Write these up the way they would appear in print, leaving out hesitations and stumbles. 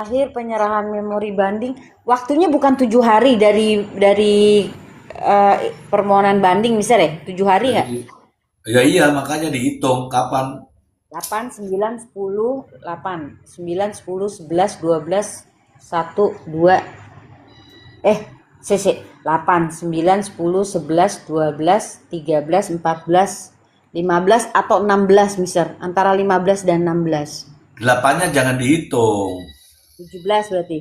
Akhir penyerahan memori banding, waktunya bukan 7 hari dari permohonan banding, misalnya 7 hari nggak? Dari ya iya makanya dihitung kapan. 8, 9, 10, 8, 9, 10, 11, 12, 1, 2, cc 8, 9, 10, 11, 12, 13, 14, 15 atau 16, misalnya antara 15 dan 16. Delapannya jangan dihitung. 17 berarti.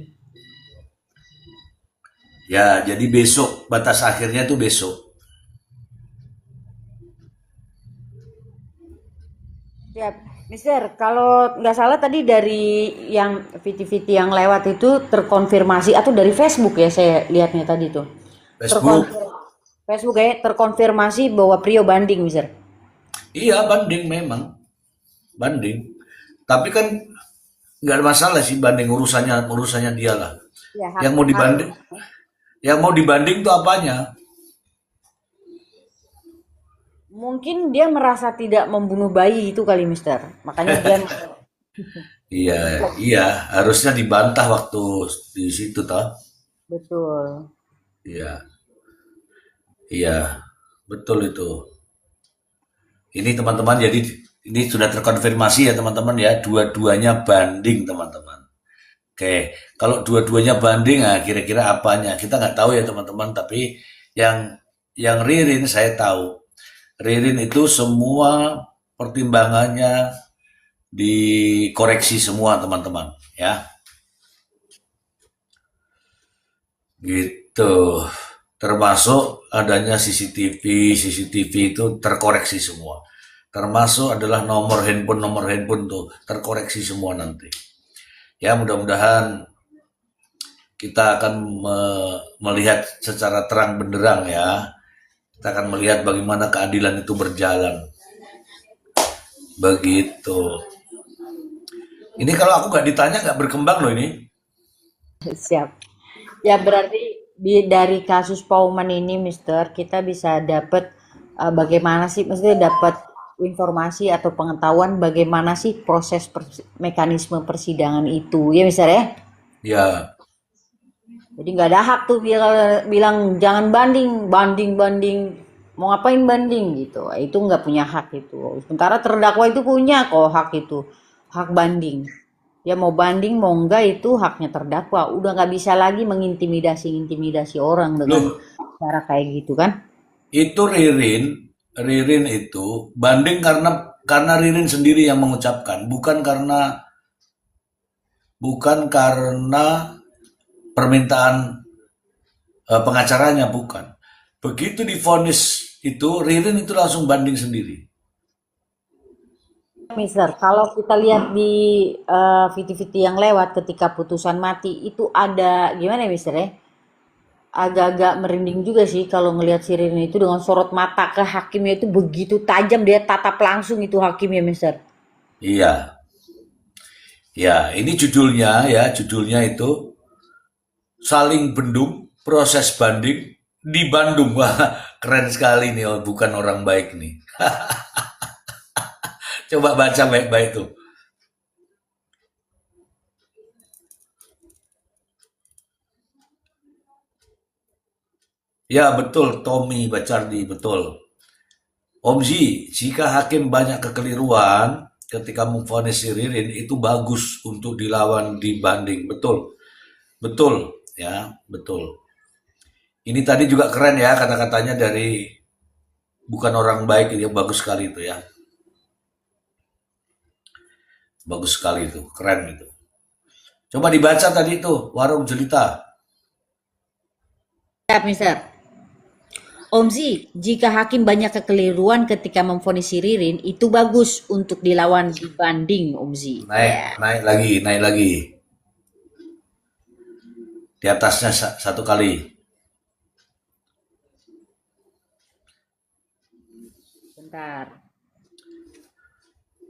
Ya, jadi besok batas akhirnya tuh besok. Siap. Mister, kalau nggak salah tadi dari yang VT-VT yang lewat itu terkonfirmasi atau dari Facebook ya saya lihatnya tadi tuh. Facebook. Terkonfirmasi Facebook ya, terkonfirmasi bahwa Prio banding, Mister. Iya, banding memang. Banding. Tapi kan nggak ada masalah sih banding, urusannya dia lah. Ya, Yang mau hak dibanding, yang mau dibanding tuh apanya? mungkin dia merasa tidak membunuh bayi itu kali, Mister. Makanya dia Iya, iya, harusnya dibantah waktu di situ toh. betul. Iya, iya, betul itu. Ini teman-teman, jadi ini sudah terkonfirmasi ya teman-teman ya, dua-duanya banding teman-teman. Oke, kalau dua-duanya banding, nah kira-kira apanya? Kita nggak tahu ya teman-teman, tapi yang yang Ririn saya tahu. Ririn itu semua pertimbangannya dikoreksi semua teman-teman, ya. Gitu. Termasuk adanya CCTV itu terkoreksi semua. Termasuk adalah nomor handphone tuh terkoreksi semua nanti. Ya mudah-mudahan kita akan melihat secara terang benderang ya. Kita akan melihat bagaimana keadilan itu berjalan. Begitu. Ini kalau aku nggak ditanya nggak berkembang loh ini. Siap. Ya berarti dari kasus Pauman ini, Mister, kita bisa dapat bagaimana sih, maksudnya dapat informasi atau pengetahuan bagaimana sih proses mekanisme persidangan itu, ya Mister ya. Ya, Jadi nggak ada hak tuh bilang jangan banding, banding, banding, mau ngapain banding gitu. Itu nggak punya hak itu. Sementara terdakwa itu punya kok hak itu, hak banding. Ya mau banding mau enggak itu haknya terdakwa. Udah nggak bisa lagi mengintimidasi orang dengan loh cara kayak gitu kan? itu Ririn itu banding karena Ririn sendiri yang mengucapkan, bukan karena permintaan pengacaranya bukan. Begitu divonis itu Ririn itu langsung banding sendiri. Mister, kalau kita lihat di video-video yang lewat ketika putusan mati itu ada gimana ya Mister ya? Agak-agak merinding juga sih kalau ngelihat si Ririn itu dengan sorot mata ke hakimnya itu begitu tajam, dia tatap langsung itu hakimnya, Mister. Iya, ya ini judulnya itu saling bendung proses banding di Bandung. Wah, keren sekali nih, oh, bukan orang baik nih. Coba baca baik-baik tuh. Ya betul, Tommy Bacardi, betul. Omzi, jika hakim banyak kekeliruan ketika memvonis si Ririn itu bagus untuk dilawan di banding. Betul, betul, ya, betul. Ini tadi juga keren ya kata-katanya dari bukan orang baik, itu bagus sekali itu ya. Bagus sekali itu, keren itu. Coba dibaca tadi itu, Warung Jelita. Ya, Mister. Omzi, jika hakim banyak kekeliruan ketika memvonis si Ririn, itu bagus untuk dilawan dibanding, Omzi. Naik, Ya. naik lagi, naik lagi. Di atasnya satu kali. Bentar.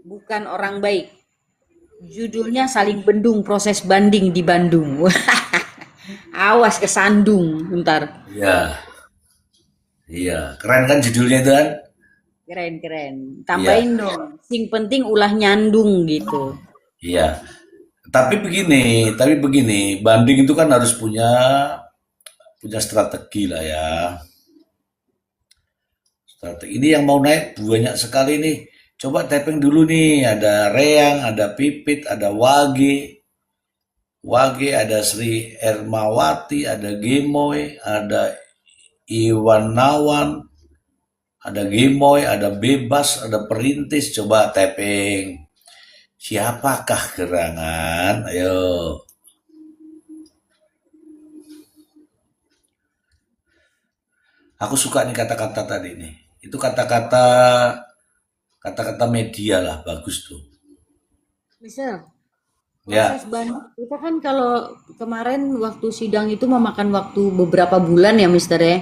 Bukan orang baik. Judulnya saling bendung proses banding di Bandung. Awas kesandung, bentar. Iya, iya. Keren kan judulnya itu kan? Keren, keren. Iya, Tambahin dong. Sing penting ulah nyandung gitu. iya. tapi begini, banding itu kan harus punya punya strategi lah ya. Strategi ini yang mau naik banyak sekali nih. Coba tapping dulu nih, ada Reang, ada Pipit, ada Wage, ada Sri Ermawati, ada Gemoy, ada Iwan Nawan, ada Gemoy, ada Bebas, ada Perintis. Coba tapping. Siapakah gerangan? Ayo. Aku suka nih kata-kata tadi nih. Itu kata-kata media lah, bagus tuh. Mister, proses Ya, banding kita kan kalau kemarin waktu sidang itu memakan waktu beberapa bulan ya, Mister ya.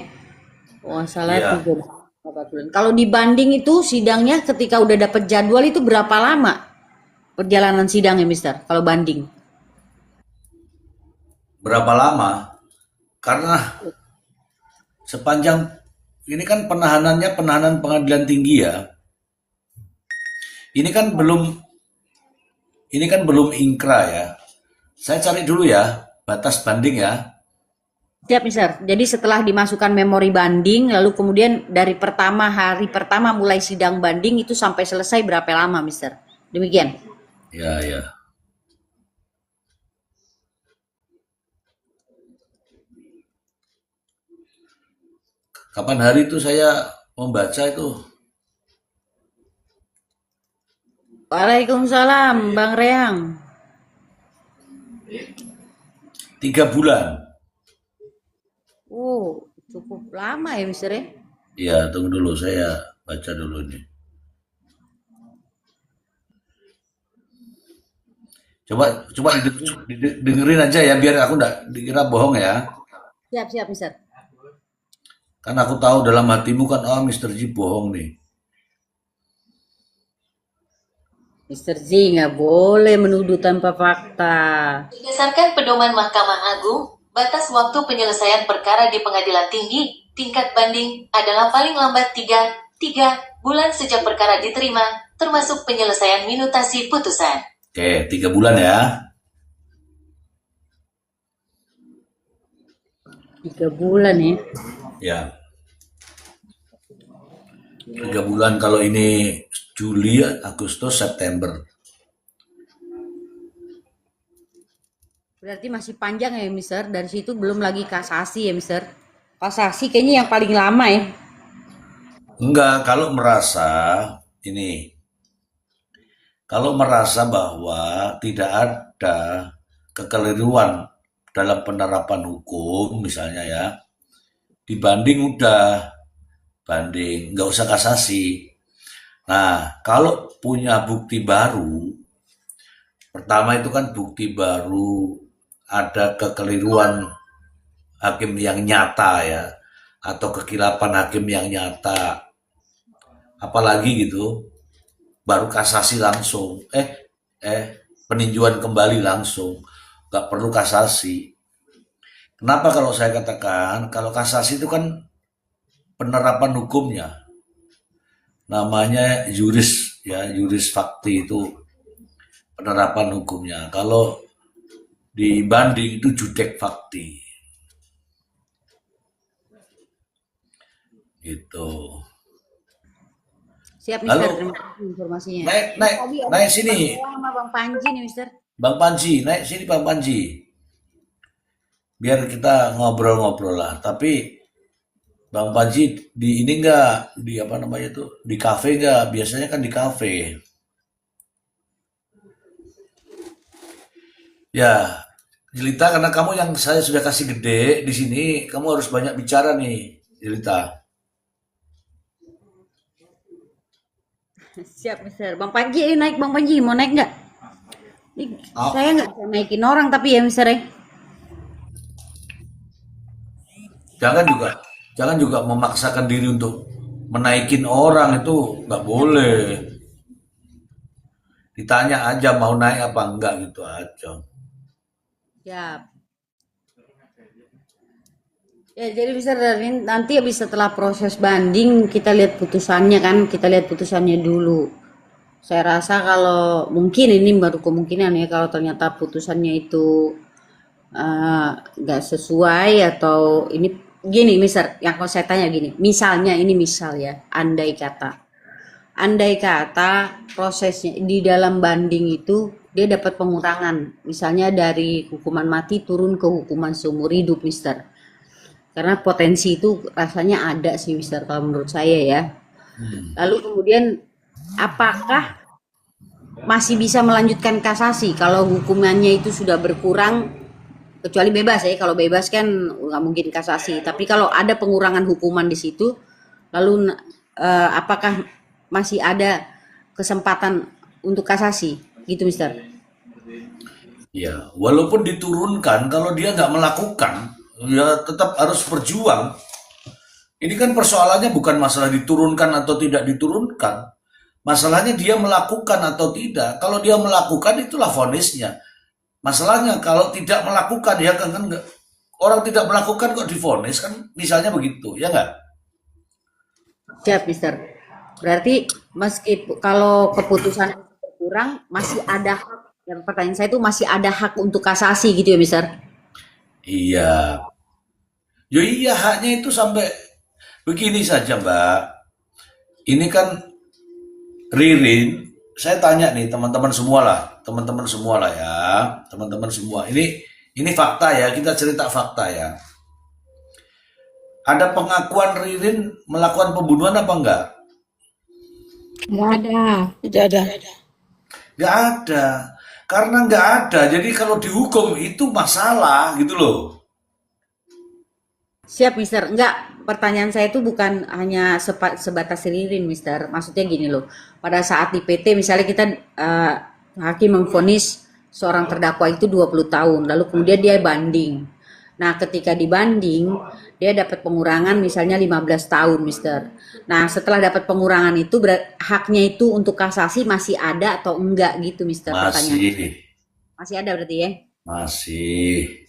Oh, salah iya. 3 4 bulan. Kalau dibanding itu sidangnya ketika udah dapet jadwal itu berapa lama perjalanan sidangnya, Mister? Kalau banding. Berapa lama? Karena sepanjang ini kan penahanannya penahanan pengadilan tinggi ya. Ini kan belum ini kan belum ingkra ya. Saya cari dulu ya batas banding ya. Siap, Mister. Jadi setelah dimasukkan memori banding, lalu kemudian dari hari pertama mulai sidang banding itu sampai selesai berapa lama, Mister? Demikian. Ya, ya. Kapan hari itu saya membaca itu Waalaikumsalam, Bang Reang. 3 bulan. Oh, cukup lama ya, Mister ya? Ya, tunggu dulu saya baca dulu nih. Coba coba dengerin aja ya biar aku nggak dikira bohong ya. Siap, siap, Mister. Kan aku tahu dalam hatimu kan oh Mister Ji bohong nih. Mister Z nggak boleh menuduh tanpa fakta. Berdasarkan pedoman Mahkamah Agung, batas waktu penyelesaian perkara di pengadilan tinggi, tingkat banding, adalah paling lambat 3 bulan sejak perkara diterima, termasuk penyelesaian minutasi putusan. Oke, 3 bulan ya. 3 bulan ya. Ya, 3 bulan kalau ini Juli, Agustus, September. Berarti masih panjang ya, Mister. Dari situ belum lagi kasasi ya, Mister. Kasasi kayaknya yang paling lama ya. Enggak, ini, kalau merasa bahwa tidak ada kekeliruan dalam penerapan hukum, misalnya ya, dibanding udah, banding, nggak usah kasasi. Nah, kalau punya bukti baru, pertama itu kan bukti baru ada kekeliruan hakim yang nyata ya, atau kekilapan hakim yang nyata, apalagi gitu, baru kasasi langsung, peninjauan kembali langsung, nggak perlu kasasi. Kenapa kalau saya katakan, kalau kasasi itu kan penerapan hukumnya, namanya juris ya, juris fakti itu penerapan hukumnya. Kalau dibanding itu judek fakti, gitu. Siap, Mister. Lalu Terima kasih informasinya. naik naik Tadi ada naik Bang sini, Reang sama Bang Panji nih, Mister. Bang Panji, naik sini Bang Panji. Biar kita ngobrol-ngobrol lah. Tapi Bang Panji di ini enggak di apa namanya tuh di kafe enggak? Biasanya kan di kafe. Ya, Jelita karena kamu yang saya sudah kasih gede di sini, kamu harus banyak bicara nih, Jelita. Siap, Mister. Bang Panji naik, Bang Panji mau naik nggak? Nih, Ah, saya nggak bisa naikin orang tapi ya, Mister ya. jangan juga jangan juga memaksakan diri untuk menaikin orang itu nggak boleh. Ditanya aja mau naik apa enggak gitu aja. Siap. Ya, jadi bisa nanti habis setelah proses banding kita lihat putusannya kan, kita lihat putusannya dulu. Saya rasa kalau mungkin ini baru kemungkinan ya kalau ternyata putusannya itu nggak sesuai atau ini gini, Mister, yang kalau saya tanya gini, misalnya ini misal ya, andai kata prosesnya di dalam banding itu dia dapat pengurangan, misalnya dari hukuman mati turun ke hukuman seumur hidup, Mister. Karena potensi itu rasanya ada sih, Mister, kalau menurut saya ya. Lalu kemudian apakah masih bisa melanjutkan kasasi kalau hukumannya itu sudah berkurang, kecuali bebas ya, kalau bebas kan nggak mungkin kasasi, tapi kalau ada pengurangan hukuman di situ, lalu apakah masih ada kesempatan untuk kasasi gitu, Mister? Ya, walaupun diturunkan, kalau dia nggak melakukan, ya tetap harus berjuang. Ini kan persoalannya bukan masalah diturunkan atau tidak diturunkan. Masalahnya dia melakukan atau tidak. Kalau dia melakukan, itulah vonisnya. Masalahnya kalau tidak melakukan, ya kan nggak, orang tidak melakukan kok divonis kan, misalnya begitu, ya nggak? Siap, Mister. Berarti meskipun kalau keputusan itu berkurang masih ada hak, yang pertanyaan saya itu masih ada hak untuk kasasi gitu ya, Mister? Iya. Ya iya, haknya itu sampai begini saja, Mbak. Ini kan Ririn, saya tanya nih teman-teman semua lah ya, teman-teman semua. Ini fakta ya, kita cerita fakta ya. Ada pengakuan Ririn melakukan pembunuhan apa enggak? Nggak ada. Tidak ada. Enggak ada. Karena enggak ada, jadi kalau dihukum itu masalah gitu loh. Siap, Mister. Enggak, pertanyaan saya itu bukan hanya sebatas Ririn, Mister. Maksudnya gini loh, pada saat di PT misalnya kita hakim memvonis seorang terdakwa itu 20 tahun, lalu kemudian dia banding. Nah, ketika dibanding, dia dapat pengurangan misalnya 15 tahun, Mister. Nah, setelah dapat pengurangan itu, haknya itu untuk kasasi masih ada atau enggak gitu, Mister, pertanyaan. Masih, Masih ada berarti ya? masih,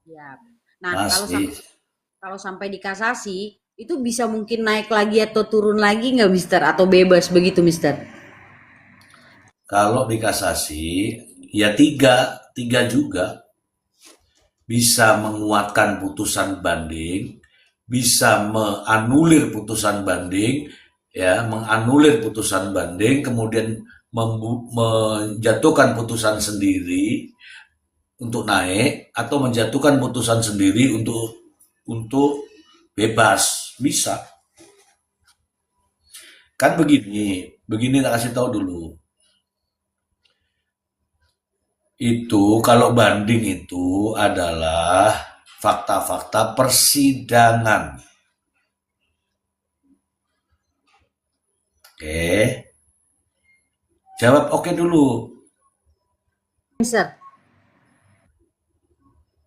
Siap. Nah, masih. kalau sampai di kasasi, itu bisa mungkin naik lagi atau turun lagi nggak, Mister? Atau bebas begitu, Mister? Kalau di kasasi, ya tiga juga bisa menguatkan putusan banding, bisa menganulir putusan banding, ya, menganulir putusan banding, kemudian menjatuhkan putusan sendiri untuk naik atau menjatuhkan putusan sendiri untuk bebas, bisa. Kan begini tak kasih tahu dulu. Itu kalau banding itu adalah fakta-fakta persidangan. Oke. Jawab oke dulu. Mister,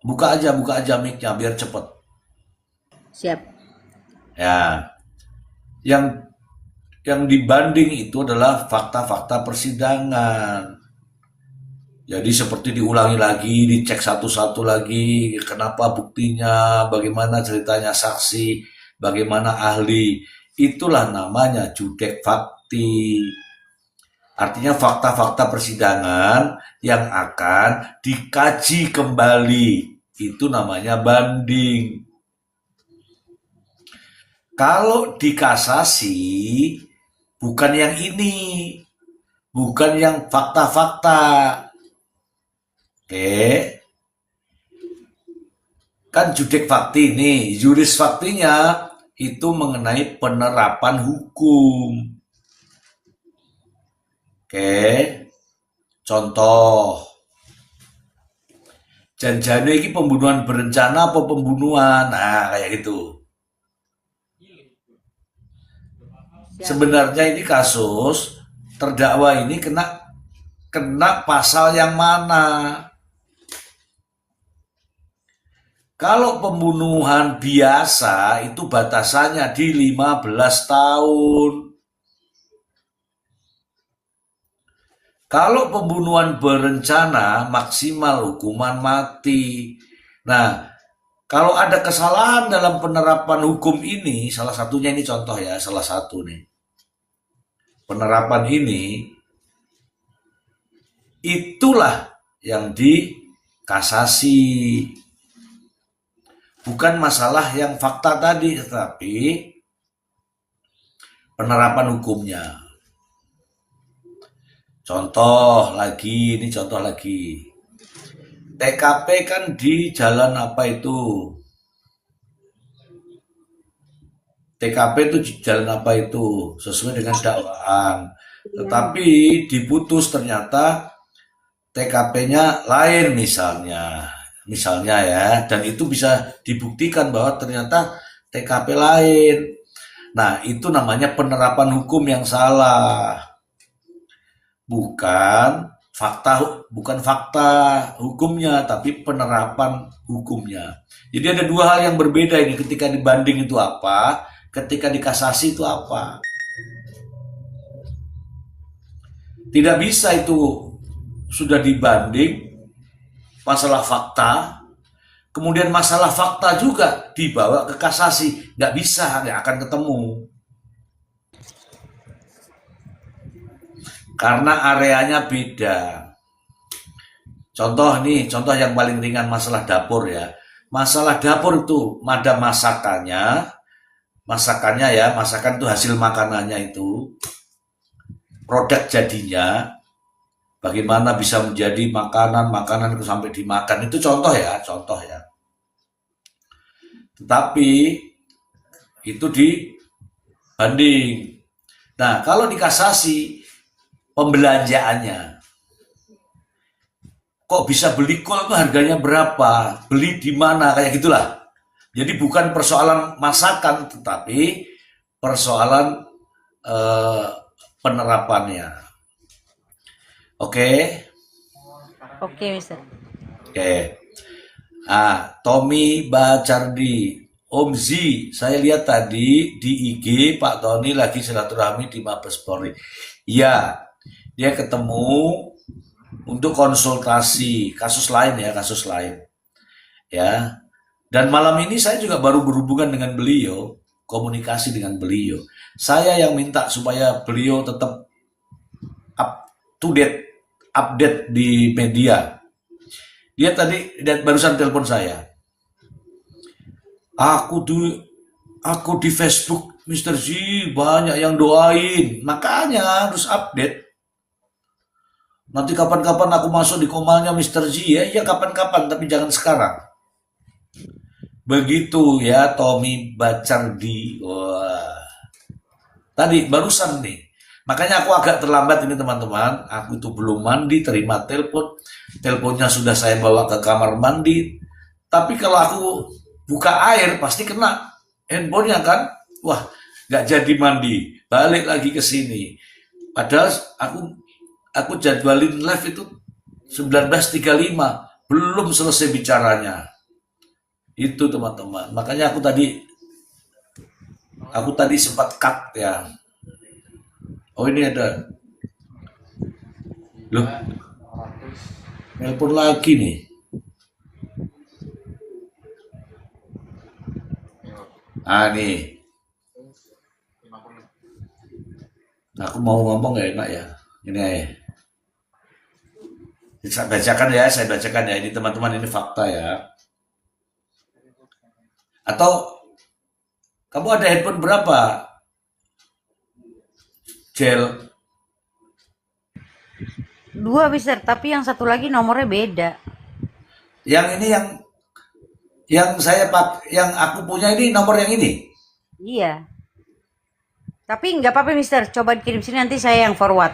Buka aja mic-nya biar cepet. siap. Ya. Yang dibanding itu adalah fakta-fakta persidangan. Jadi seperti diulangi lagi, dicek satu-satu lagi, kenapa buktinya, bagaimana ceritanya saksi, bagaimana ahli. Itulah namanya judek fakti. Artinya fakta-fakta persidangan yang akan dikaji kembali. Itu namanya banding. Kalau dikasasi, bukan yang ini. Bukan yang fakta-fakta. Oke. Kan judek fakti nih. Juris faktinya itu mengenai penerapan hukum. Oke. Contoh. Janjane ini pembunuhan berencana apa pembunuhan? Nah, kayak gitu. Siap. Sebenarnya ini kasus terdakwa ini kena pasal yang mana? Kalau pembunuhan biasa itu batasannya di 15 tahun. Kalau pembunuhan berencana maksimal hukuman mati. Nah, kalau ada kesalahan dalam penerapan hukum ini, salah satunya ini contoh ya, salah satu nih. Penerapan ini itulah yang dikasasi. Bukan masalah yang fakta tadi, tetapi penerapan hukumnya. Contoh lagi, ini contoh lagi. TKP kan di jalan apa itu? TKP itu jalan apa itu? Sesuai dengan dakwaan. Tetapi diputus ternyata TKP-nya lain misalnya. Misalnya ya, dan itu bisa dibuktikan bahwa ternyata TKP lain. Nah, itu namanya penerapan hukum yang salah. Bukan fakta hukumnya, tapi penerapan hukumnya. Jadi ada dua hal yang berbeda ini. Ketika dibanding itu apa, ketika dikasasi itu apa. Tidak bisa itu sudah dibanding masalah fakta, kemudian masalah fakta juga dibawa ke kasasi. Nggak bisa, nggak akan ketemu. Karena areanya beda. Contoh nih, contoh yang paling ringan masalah dapur ya. Masalah dapur itu ada masakannya ya, masakan itu hasil makanannya itu, produk jadinya, bagaimana bisa menjadi makanan itu sampai dimakan, itu contoh ya. Tetapi itu dibanding. Nah, kalau dikasasi pembelanjaannya, kok bisa beli kol itu harganya berapa, beli di mana, kayak gitulah. Jadi bukan persoalan masakan, tetapi persoalan penerapannya. Oke. Oke, Mister. Oke. Tommy Bacardi, Om Z, saya lihat tadi di IG Pak Tony lagi silaturahmi di Mabes Polri. Ya, dia ketemu untuk konsultasi kasus lain. Ya. Dan malam ini saya juga baru berhubungan dengan beliau, komunikasi dengan beliau. Saya yang minta supaya beliau tetap up to date, update di media. Dia tadi barusan telepon saya. Aku di Facebook, Mr. Z, banyak yang doain. Makanya harus update. Nanti kapan-kapan aku masuk di komalnya Mr. Z ya. Iya kapan-kapan, tapi jangan sekarang. Begitu ya Tommy Bacardi. Wah. Tadi barusan nih. Makanya aku agak terlambat ini teman-teman. Aku itu belum mandi, terima telepon. Teleponnya sudah saya bawa ke kamar mandi. Tapi kalau aku buka air pasti kena handphonenya kan. Wah, nggak jadi mandi. Balik lagi ke sini. Padahal aku jadwalin live itu 19.35. Belum selesai bicaranya. Itu teman-teman. Makanya aku tadi sempat cut ya. Oh ini ada. Loh. Nelpon lagi nih. Nih. Aku mau ngomong gak enak ya. Ini aja. Saya bacakan ya. Ini teman-teman, ini fakta ya. Atau kamu ada handphone berapa? Gel. 2, Mister, tapi yang satu lagi nomornya beda. Yang ini yang aku punya ini nomor yang ini. Iya. Tapi nggak apa-apa, Mister. Coba kirim sini, nanti saya yang forward.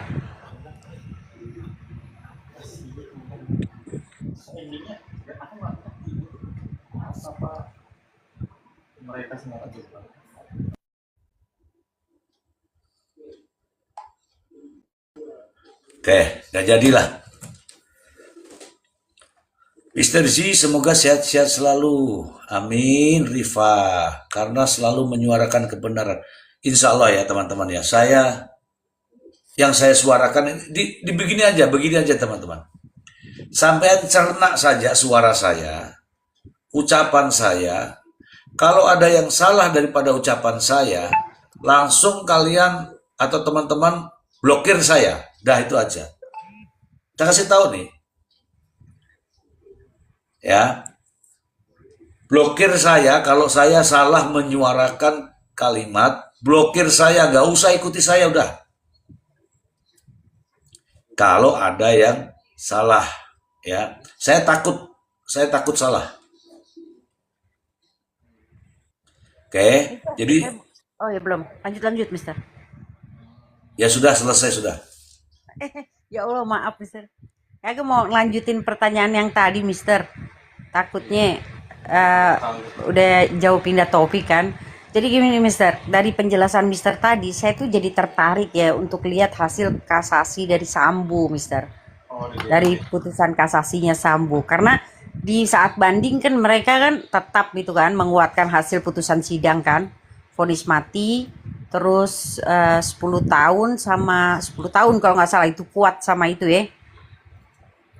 Oke, gak jadilah. Mr. Z, semoga sehat-sehat selalu. Amin, Rifa. Karena selalu menyuarakan kebenaran. Insya Allah ya teman-teman ya. Yang saya suarakan, begini aja teman-teman. Sampai cerna saja suara saya, ucapan saya. Kalau ada yang salah daripada ucapan saya, langsung kalian atau teman-teman blokir saya. Dah itu aja. Saya kasih tahu nih, ya. Blokir saya kalau saya salah menyuarakan kalimat, blokir saya, gak usah ikuti saya udah. Kalau ada yang salah, ya. Saya takut salah. Oke, jadi Oh ya belum. Lanjut, Mister. ya sudah selesai sudah. Ya Allah, maaf, Mister. Aku mau ngelanjutin pertanyaan yang tadi, Mister. Takutnya eh, udah jauh pindah topik kan. Jadi gini, Mister. Dari penjelasan Mister tadi, saya tuh jadi tertarik ya untuk lihat hasil kasasi dari Sambo, Mister. Dari putusan kasasinya Sambo. Karena di saat banding kan mereka kan tetap gitu kan menguatkan hasil putusan sidang kan. Vonis mati, terus 10 tahun sama 10 tahun kalau nggak salah, itu kuat sama itu ya.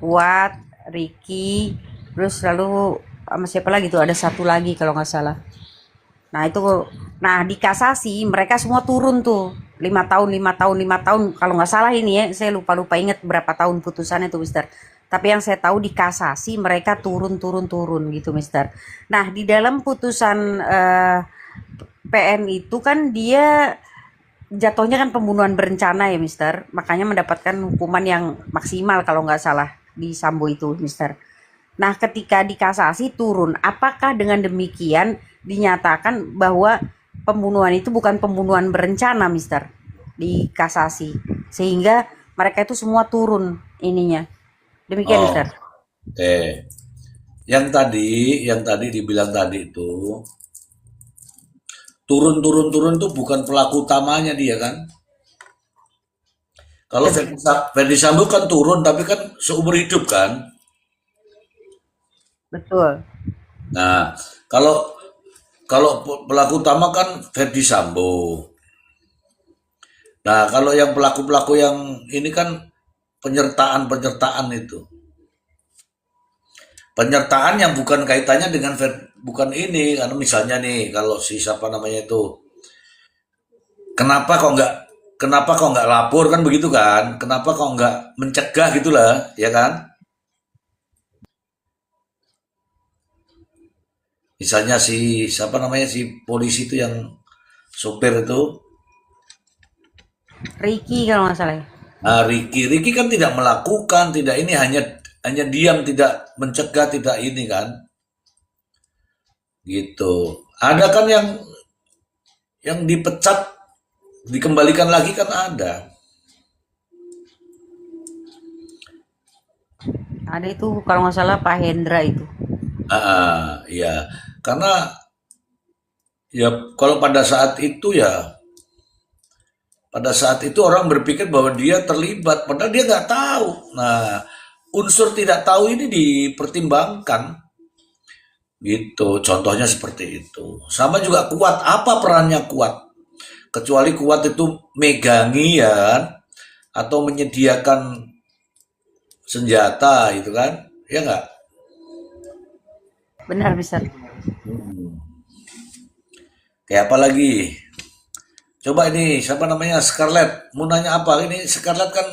Kuat, Ricky, terus lalu sama siapa lagi tuh, ada satu lagi kalau nggak salah. Nah itu, nah di kasasi mereka semua turun tuh 5 tahun, 5 tahun, 5 tahun kalau nggak salah ini ya, saya lupa inget berapa tahun putusannya tuh, Mister. Tapi yang saya tahu di kasasi mereka turun gitu, Mister. Nah di dalam putusan PN itu kan dia jatuhnya kan pembunuhan berencana ya, Mister. Makanya mendapatkan hukuman yang maksimal kalau nggak salah di Sambo itu, Mister. Nah, ketika dikasasi turun, apakah dengan demikian dinyatakan bahwa pembunuhan itu bukan pembunuhan berencana, Mister? Di kasasi. Sehingga mereka itu semua turun ininya. Demikian, Oh, Mister. oke. Yang tadi dibilang tadi itu turun tuh bukan pelaku utamanya dia kan. Kalau Ferdi Sambo kan turun tapi kan seumur hidup kan. Betul. Nah, kalau kalau pelaku utama kan Ferdi Sambo. Nah, kalau yang pelaku-pelaku yang ini kan penyertaan itu. Penyertaan yang bukan kaitannya dengan bukan ini, karena misalnya nih kalau si siapa namanya itu, kenapa kok nggak lapor kan begitu kan? Kenapa kok nggak mencegah gitulah, ya kan? Misalnya si siapa namanya si polisi itu yang sopir itu, Ricky kalau nggak salah ya. nah, Ricky kan tidak melakukan, tidak ini hanya diam, tidak mencegah, tidak ini kan, gitu. Ada kan yang dipecat dikembalikan lagi kan ada. Ada itu kalau nggak salah Pak Hendra itu. Ya, karena ya kalau pada saat itu orang berpikir bahwa dia terlibat, padahal dia nggak tahu. Nah, unsur tidak tahu ini dipertimbangkan, gitu. Contohnya seperti itu. Sama juga Kuat, apa perannya Kuat? Kecuali Kuat itu megangi ya, atau menyediakan senjata, itu kan? Ya nggak? Benar, Mister. Hmm. Kayak apa lagi? Coba ini siapa namanya Scarlett mau nanya apa ini Scarlett kan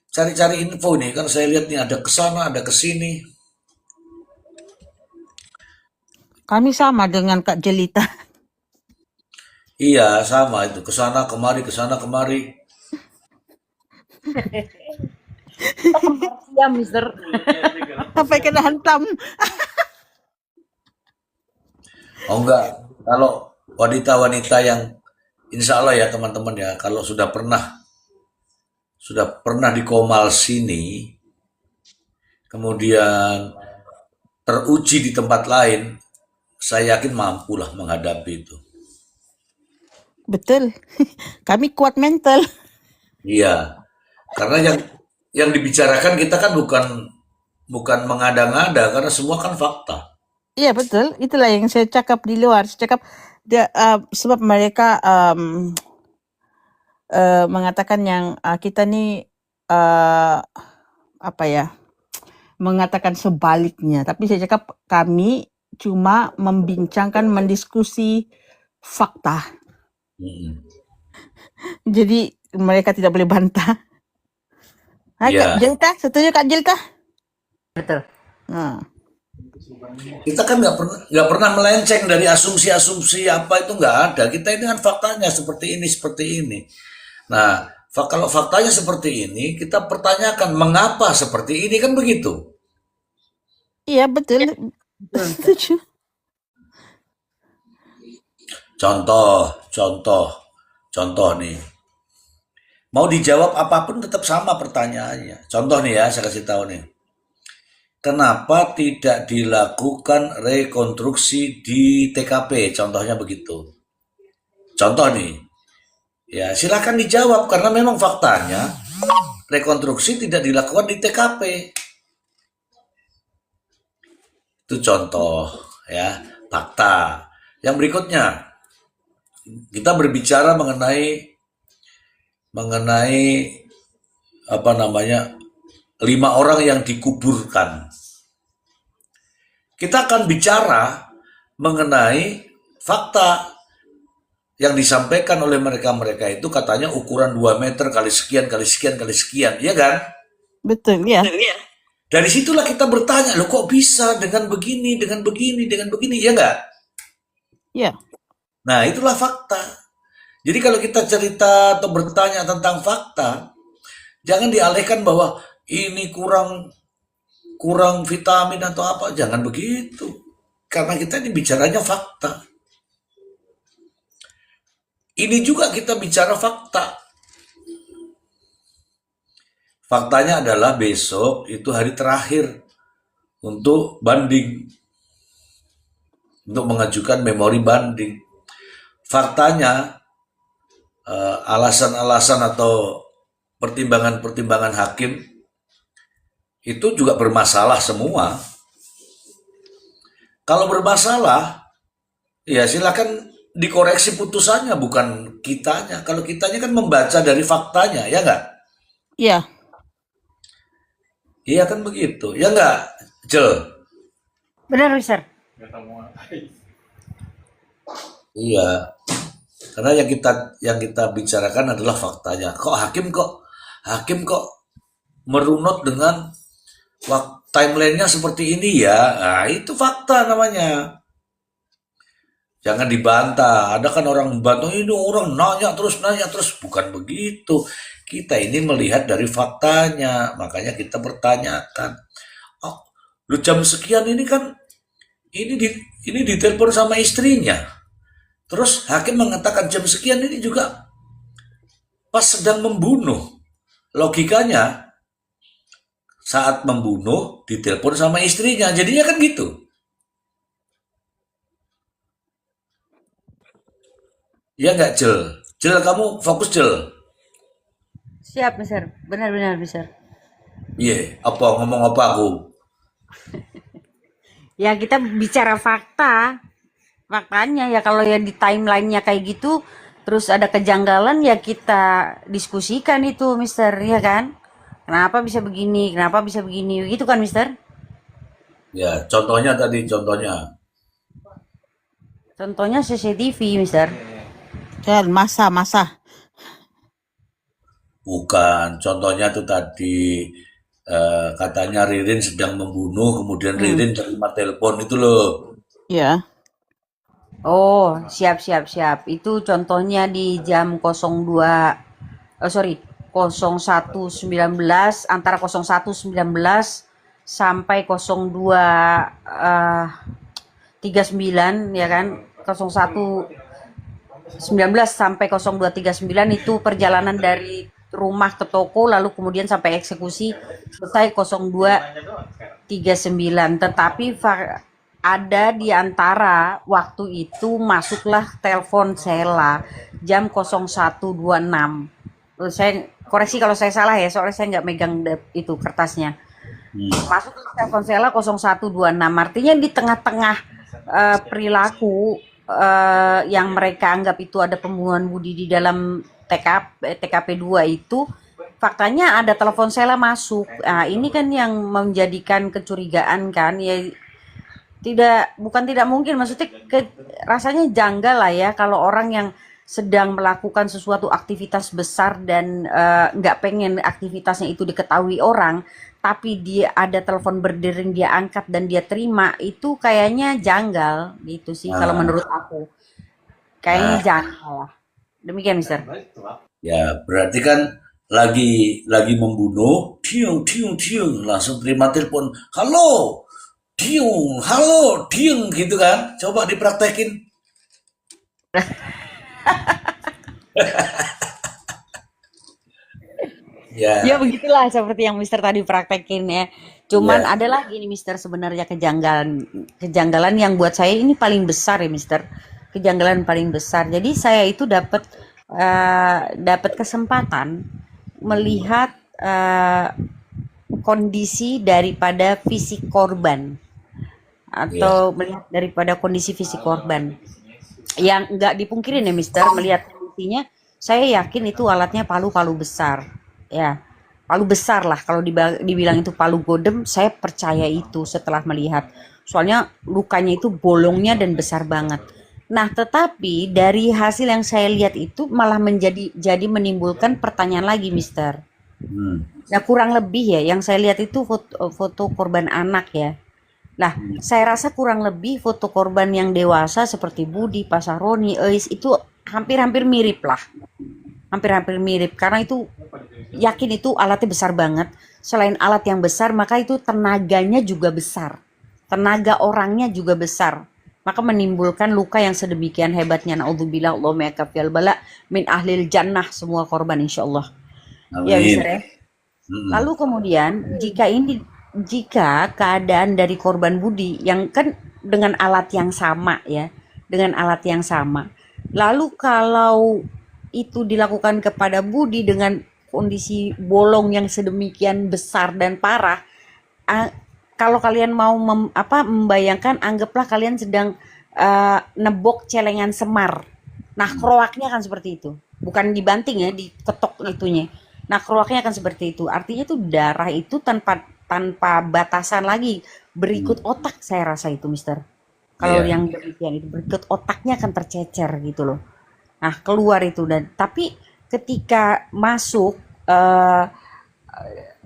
cari-cari info nih kan saya lihat nih ada kesana ada kesini. Kami sama dengan Kak Jelita. Iya sama itu kesana kemari. Ya, Mister. Sampai kena hantam. Oh enggak kalau wanita-wanita yang insya Allah ya teman-teman ya kalau sudah pernah di Komal sini kemudian teruji di tempat lain saya yakin mampulah menghadapi itu. Betul. Kami kuat mental. Iya, karena yang dibicarakan kita kan bukan mengada-ngada karena semua kan fakta. Iya betul. Itulah yang saya cakap di luar. Saya cakap sebab mereka mengatakan yang kita nih apa ya, mengatakan sebaliknya. Tapi saya cakap kami cuma mendiskusi fakta. Hmm. Jadi mereka tidak boleh bantah. Hai Kak Iya. Jelta, setuju Kak Jelta? Betul. Nah, Kita kan nggak pernah melenceng dari asumsi-asumsi apa itu nggak ada. Kita ini kan faktanya seperti ini seperti ini. Nah, kalau faktanya seperti ini, kita pertanyakan mengapa seperti ini kan begitu. iya betul. Betul. Setuju. Contoh nih. Mau dijawab apapun tetap sama pertanyaannya. Contoh nih ya, saya kasih tahu nih. Kenapa tidak dilakukan rekonstruksi di TKP? Contohnya begitu. Contoh nih, ya silakan dijawab karena memang faktanya rekonstruksi tidak dilakukan di TKP. Itu contoh ya, fakta. Yang berikutnya, kita berbicara mengenai apa namanya 5 orang yang dikuburkan. Kita akan bicara mengenai fakta yang disampaikan oleh mereka itu katanya ukuran 2 meter kali sekian kali sekian kali sekian, ya kan? Betul, ya. Dari situlah kita bertanya, loh kok bisa dengan begini, ya enggak? Ya. Nah, itulah fakta. Jadi kalau kita cerita atau bertanya tentang fakta, jangan dialihkan bahwa ini kurang vitamin atau apa, jangan begitu. Karena kita ini bicaranya fakta. Ini juga kita bicara fakta. Faktanya adalah besok itu hari terakhir untuk banding. Untuk mengajukan memori banding. Faktanya alasan-alasan atau pertimbangan-pertimbangan hakim itu juga bermasalah semua. Kalau bermasalah, ya silakan dikoreksi putusannya, bukan kitanya. Kalau kitanya kan membaca dari faktanya, ya enggak? Iya. Iya kan begitu, ya enggak, Jel? Benar, Mister. Iya, karena yang kita bicarakan adalah faktanya. Hakim kok merunut dengan timelinenya seperti ini ya? Nah, itu fakta namanya. Jangan dibantah. Ada kan orang membantah, ini orang nanya terus. Bukan begitu. Kita ini melihat dari faktanya. Makanya kita bertanyakan. Oh, lu jam sekian ini kan, ini ditelepon sama istrinya. Terus hakim mengatakan jam sekian ini juga pas sedang membunuh. Logikanya, saat membunuh ditelepon sama istrinya. Jadinya kan gitu. Ya nggak, Jel? Jel, kamu fokus, Jel. Siap, Mister. Benar-benar, Mister. Iya, ngomong apa aku? Ya, kita bicara fakta. Faktanya ya kalau yang di timeline-nya kayak gitu, terus ada kejanggalan ya kita diskusikan itu, Mister, ya kan? Kenapa bisa begini? Gitu kan, Mister? Ya, contohnya. Contohnya CCTV, Mister. Dan masa. Bukan, contohnya tuh tadi katanya Ririn sedang membunuh, kemudian Ririn terima telepon itu loh. Ya. Oh, siap. Itu contohnya di jam 01.19 antara 01.19 sampai 02.39 ya kan? 01.19 sampai 02.39 itu perjalanan dari rumah ke toko lalu kemudian sampai eksekusi selesai 02.39. Tetapi ada di antara waktu itu masuklah telepon Sela jam 01.26. Saya koreksi kalau saya salah ya, soalnya saya nggak megang itu kertasnya. Masuk telepon Sela 01.26, artinya di tengah-tengah perilaku yang mereka anggap itu ada pembunuhan Budi di dalam TKP 2 itu, faktanya ada telepon Sela masuk. Nah, ini kan yang menjadikan kecurigaan kan ya. Bukan tidak mungkin, maksudnya rasanya janggal lah ya kalau orang yang sedang melakukan sesuatu aktivitas besar dan nggak pengen aktivitasnya itu diketahui orang, tapi dia ada telepon berdering dia angkat dan dia terima, itu kayaknya janggal gitu sih kalau Nah, menurut aku. Kayaknya nah, janggal lah. Demikian, Mister. ya berarti kan lagi membunuh, tiung tiung tiung, langsung terima telepon, halo, tiung, halo, tiung gitu kan. Coba dipraktekin. Ya Ya, begitulah seperti yang Mister tadi praktekin ya. Cuman ya, ada lagi nih Mister sebenarnya kejanggalan yang buat saya ini paling besar ya Mister. Kejanggalan paling besar. Jadi saya itu dapat kesempatan melihat kondisi daripada fisik korban ya, atau melihat daripada kondisi fisik korban. Yang nggak dipungkirin ya Mister, melihat kondisinya, saya yakin itu alatnya palu-palu besar. Ya, palu besar lah. Kalau dibilang itu palu godem, saya percaya itu setelah melihat. Soalnya lukanya itu bolongnya dan besar banget. Nah, tetapi dari hasil yang saya lihat itu malah jadi menimbulkan pertanyaan lagi, Mister. hmm, Nah, kurang lebih ya, yang saya lihat itu foto korban anak ya. Nah, saya rasa kurang lebih foto korban yang dewasa seperti Budi, Pasaroni, Eis itu hampir-hampir mirip lah. Hampir-hampir mirip karena itu yakin itu alatnya besar banget. Selain alat yang besar, maka itu tenaganya juga besar. Tenaga orangnya juga besar. Maka menimbulkan luka yang sedemikian hebatnya. Naudzubillah Allahumma yakfil bala min ahlil jannah semua korban insyaallah. Ya, amin. bisa ya. Hmm, Lalu kemudian jika keadaan dari korban Budi yang kan dengan alat yang sama ya, dengan alat yang sama. Lalu kalau itu dilakukan kepada Budi dengan kondisi bolong yang sedemikian besar dan parah, a- kalau kalian mau membayangkan, anggaplah kalian sedang nebok celengan semar. Nah, kroaknya kan seperti itu. Bukan dibanting ya, diketok itunya. Nah, kroaknya akan seperti itu. Artinya tuh darah itu tanpa tanpa batasan lagi. Berikut hmm, otak saya rasa itu, Mister. Kalau ya, yang demikian itu berikut otaknya akan tercecer gitu loh. Nah, keluar itu dan tapi ketika masuk eh,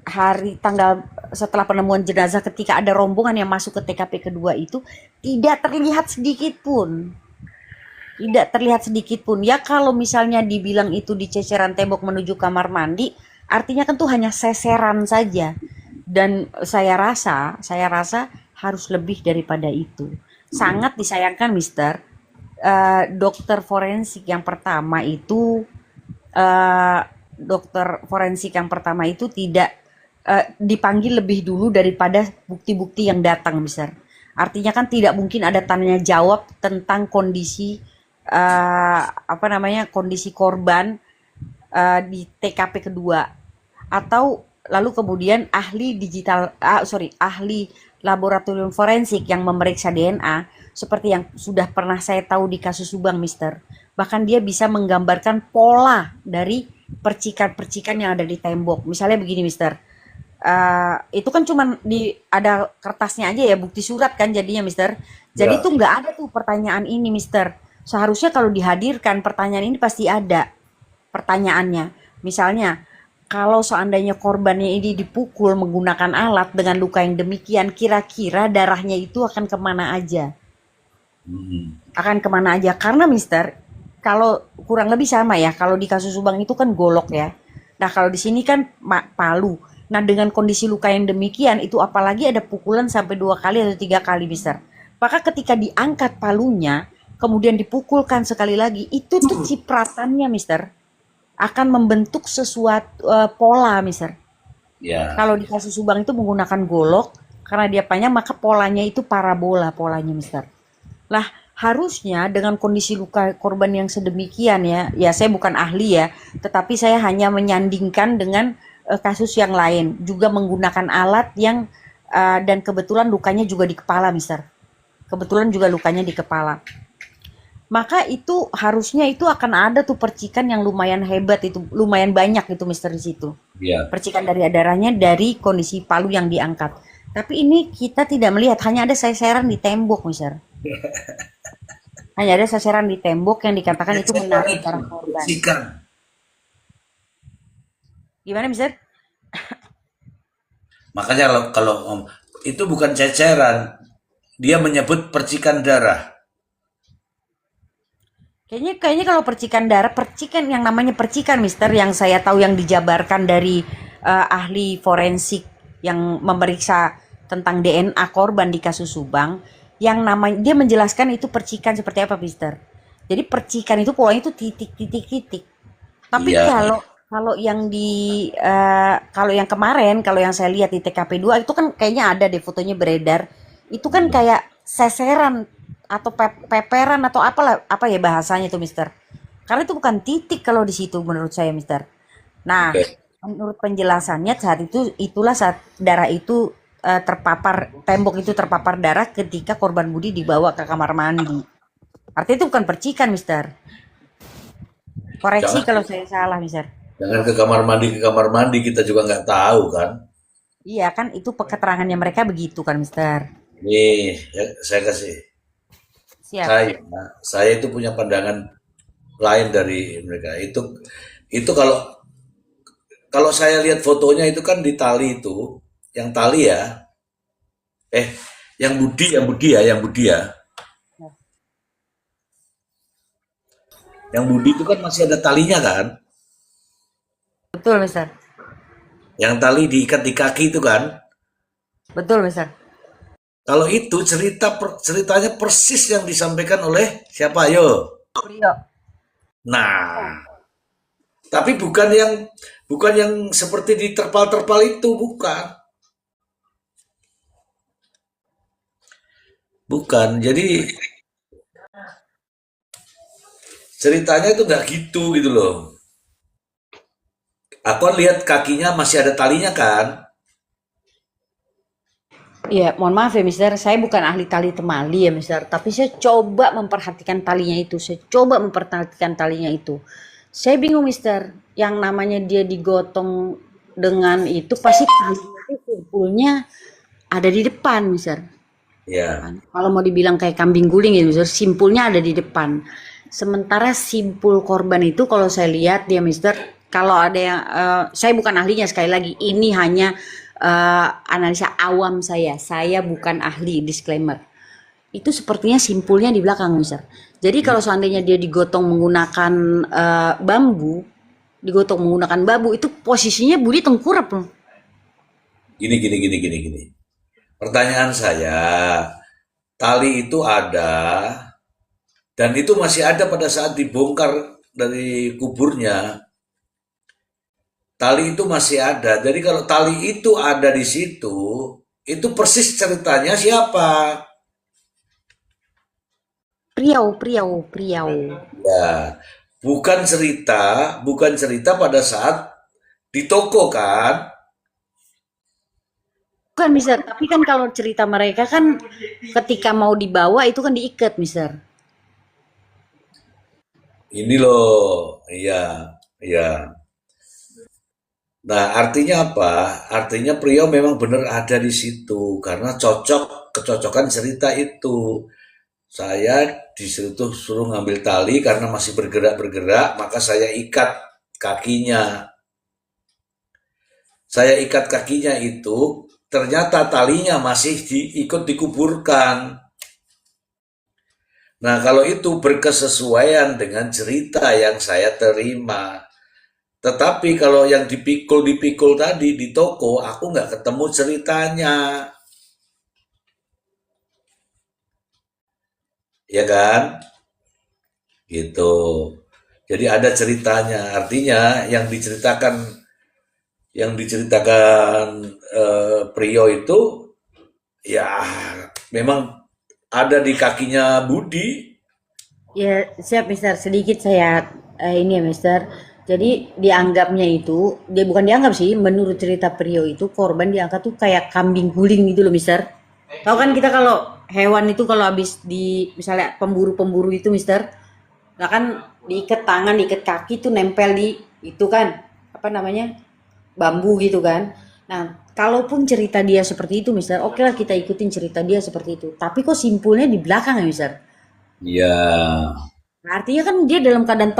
hari tanggal setelah penemuan jenazah ketika ada rombongan yang masuk ke TKP kedua itu tidak terlihat sedikit pun. Tidak terlihat sedikit pun. Ya kalau misalnya dibilang itu di ceceran tembok menuju kamar mandi, artinya kan tuh hanya seseran saja. Dan saya rasa harus lebih daripada itu. Sangat disayangkan, Mister. Dokter forensik yang pertama itu eh, dokter forensik yang pertama itu tidak dipanggil lebih dulu daripada bukti-bukti yang datang, Mister. Artinya kan tidak mungkin ada tanya jawab tentang kondisi kondisi korban di TKP kedua atau lalu kemudian ahli laboratorium forensik yang memeriksa DNA seperti yang sudah pernah saya tahu di kasus Subang, Mister. Bahkan dia bisa menggambarkan pola dari percikan-percikan yang ada di tembok. Misalnya begini, Mister. Itu kan cuma ada kertasnya aja ya, bukti surat kan jadinya, Mister. Jadi ya, tuh nggak ada tuh pertanyaan ini, Mister. Seharusnya kalau dihadirkan pertanyaan ini pasti ada pertanyaannya. Misalnya, kalau seandainya korbannya ini dipukul menggunakan alat dengan luka yang demikian, kira-kira darahnya itu akan kemana aja? hmm, Akan kemana aja? Karena Mister, kalau kurang lebih sama ya, kalau di kasus Subang itu kan golok ya. Nah kalau di sini kan palu. Nah dengan kondisi luka yang demikian, itu apalagi ada pukulan sampai 2 kali atau 3 kali, Mister. Maka ketika diangkat palunya, kemudian dipukulkan sekali lagi, itu tuh cipratannya, Mister, akan membentuk sesuatu pola, Mister. ya, Kalau di kasus Subang itu menggunakan golok, karena dia panjang maka polanya itu parabola polanya, Mister. Lah, harusnya dengan kondisi luka korban yang sedemikian ya, ya saya bukan ahli ya, tetapi saya hanya menyandingkan dengan kasus yang lain, juga menggunakan alat yang dan kebetulan lukanya juga di kepala, Mister. Kebetulan juga lukanya di kepala. Maka itu harusnya itu akan ada tuh percikan yang lumayan hebat itu, lumayan banyak itu, Mister, di situ. ya, Percikan dari darahnya dari kondisi palu yang diangkat. Tapi ini kita tidak melihat, hanya ada seseran di tembok, Mister. Hanya ada sasaran di tembok yang dikatakan itu Ceceran menarik itu, darah korban. percikan. Gimana, Mister? Makanya kalau itu bukan ceceran, dia menyebut percikan darah. Kayaknya kalau percikan yang namanya percikan, Mister, yang saya tahu yang dijabarkan dari ahli forensik yang memeriksa tentang DNA korban di kasus Subang, yang namanya dia menjelaskan itu percikan seperti apa, Mister. Jadi percikan itu polanya itu titik. Tapi Iya, kalau yang kalau yang kemarin, kalau yang saya lihat di TKP 2 itu kan kayaknya ada deh fotonya beredar. Itu kan kayak seseran atau peperan atau apa ya bahasanya itu, Mister. Karena itu bukan titik kalau di situ menurut saya, Mister. Nah, oke. menurut penjelasannya saat itu itulah saat darah itu terpapar, tembok itu terpapar darah ketika korban Budi dibawa ke kamar mandi. Artinya itu bukan percikan, Mister. Koreksi Jangan kalau saya salah, Mister. jangan ke kamar mandi kita juga nggak tahu kan. Iya kan itu keterangannya mereka begitu kan, Mister. Nih, ya, saya kasih. Siap. Saya itu punya pandangan lain dari mereka. Itu kalau kalau saya lihat fotonya itu kan di tali itu, yang tali ya, eh, yang Budi ya, yang Budi itu kan masih ada talinya kan, Betul, Mister. yang tali diikat di kaki itu kan. Betul, Mister. Kalau itu ceritanya persis yang disampaikan oleh siapa yo? Priyo. Nah, tapi bukan yang seperti di terpal-terpal itu, bukan. Bukan. Jadi ceritanya itu nggak gitu loh. Aku kan lihat kakinya masih ada talinya kan. Iya, mohon maaf ya, Mister. Saya bukan ahli tali temali ya, Mister. Tapi saya coba memperhatikan talinya itu. Saya coba memperhatikan talinya itu. Saya bingung, Mister. Yang namanya dia digotong dengan itu pasti talinya itu kumpulnya ada di depan, Mister. Ya, Kalau mau dibilang kayak kambing guling ya, Mister, simpulnya ada di depan. Sementara simpul korban itu kalau saya lihat dia, Mister, kalau ada yang saya bukan ahlinya sekali lagi, ini hanya analisa awam saya. Saya bukan ahli, disclaimer. Itu sepertinya simpulnya di belakang, Mister. Jadi kalau seandainya dia digotong menggunakan digotong menggunakan bambu, itu posisinya Budi tengkurap loh. gini. Pertanyaan saya, tali itu ada dan itu masih ada pada saat dibongkar dari kuburnya. Tali itu masih ada. Jadi kalau tali itu ada di situ, itu persis ceritanya siapa? Priau. Ya, bukan cerita pada saat di toko kan? Bukan, Mister, tapi kan kalau cerita mereka kan ketika mau dibawa itu kan diikat, Mister. Ini loh, iya, iya. Nah, artinya apa? Artinya Priyo memang benar ada di situ karena kecocokan cerita itu. Saya disuruh suruh ngambil tali karena masih bergerak-bergerak, maka saya ikat kakinya. Saya ikat kakinya itu, ternyata talinya masih ikut dikuburkan. Nah, kalau itu berkesesuaian dengan cerita yang saya terima. Tetapi kalau yang dipikul tadi di toko, aku nggak ketemu ceritanya. Ya kan? Gitu. Jadi ada ceritanya. Artinya Priyo itu ya memang ada di kakinya Budi. Ya, siap, Mister. Sedikit saya ini ya, Mister. Jadi dianggapnya itu, dia bukan dianggap sih, menurut cerita Priyo itu korban diangkat tuh kayak kambing guling gitu loh, Mister. Tahu kan kita kalau hewan itu kalau habis di misalnya pemburu-pemburu itu, Mister, nah kan diikat tangan, diikat kaki tuh nempel di itu kan apa namanya bambu gitu kan. Nah, kalaupun cerita dia seperti itu, Mister, oke lah kita ikutin cerita dia seperti itu. Tapi kok simpulnya di belakang ya, Mister? Iya. Artinya kan dia dalam keadaan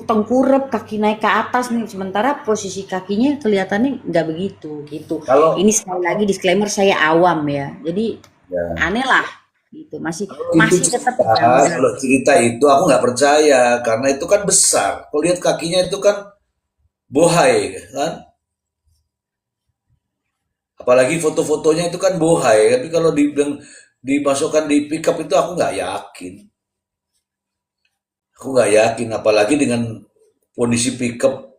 tengkurap, kaki naik ke atas nih, sementara posisi kakinya kelihatannya nggak begitu, gitu. Kalau Ini sekali lagi disclaimer saya awam ya, jadi ya, aneh lah, gitu. Masih kalau itu masih tetap cerita, janggal. kalau cerita itu aku nggak percaya karena itu kan besar. Kau lihat kakinya itu kan bohai kan, apalagi foto-fotonya itu kan bohai. Tapi kalau dibilang dimasukkan di pickup itu aku nggak yakin. Aku nggak yakin, apalagi dengan kondisi pickup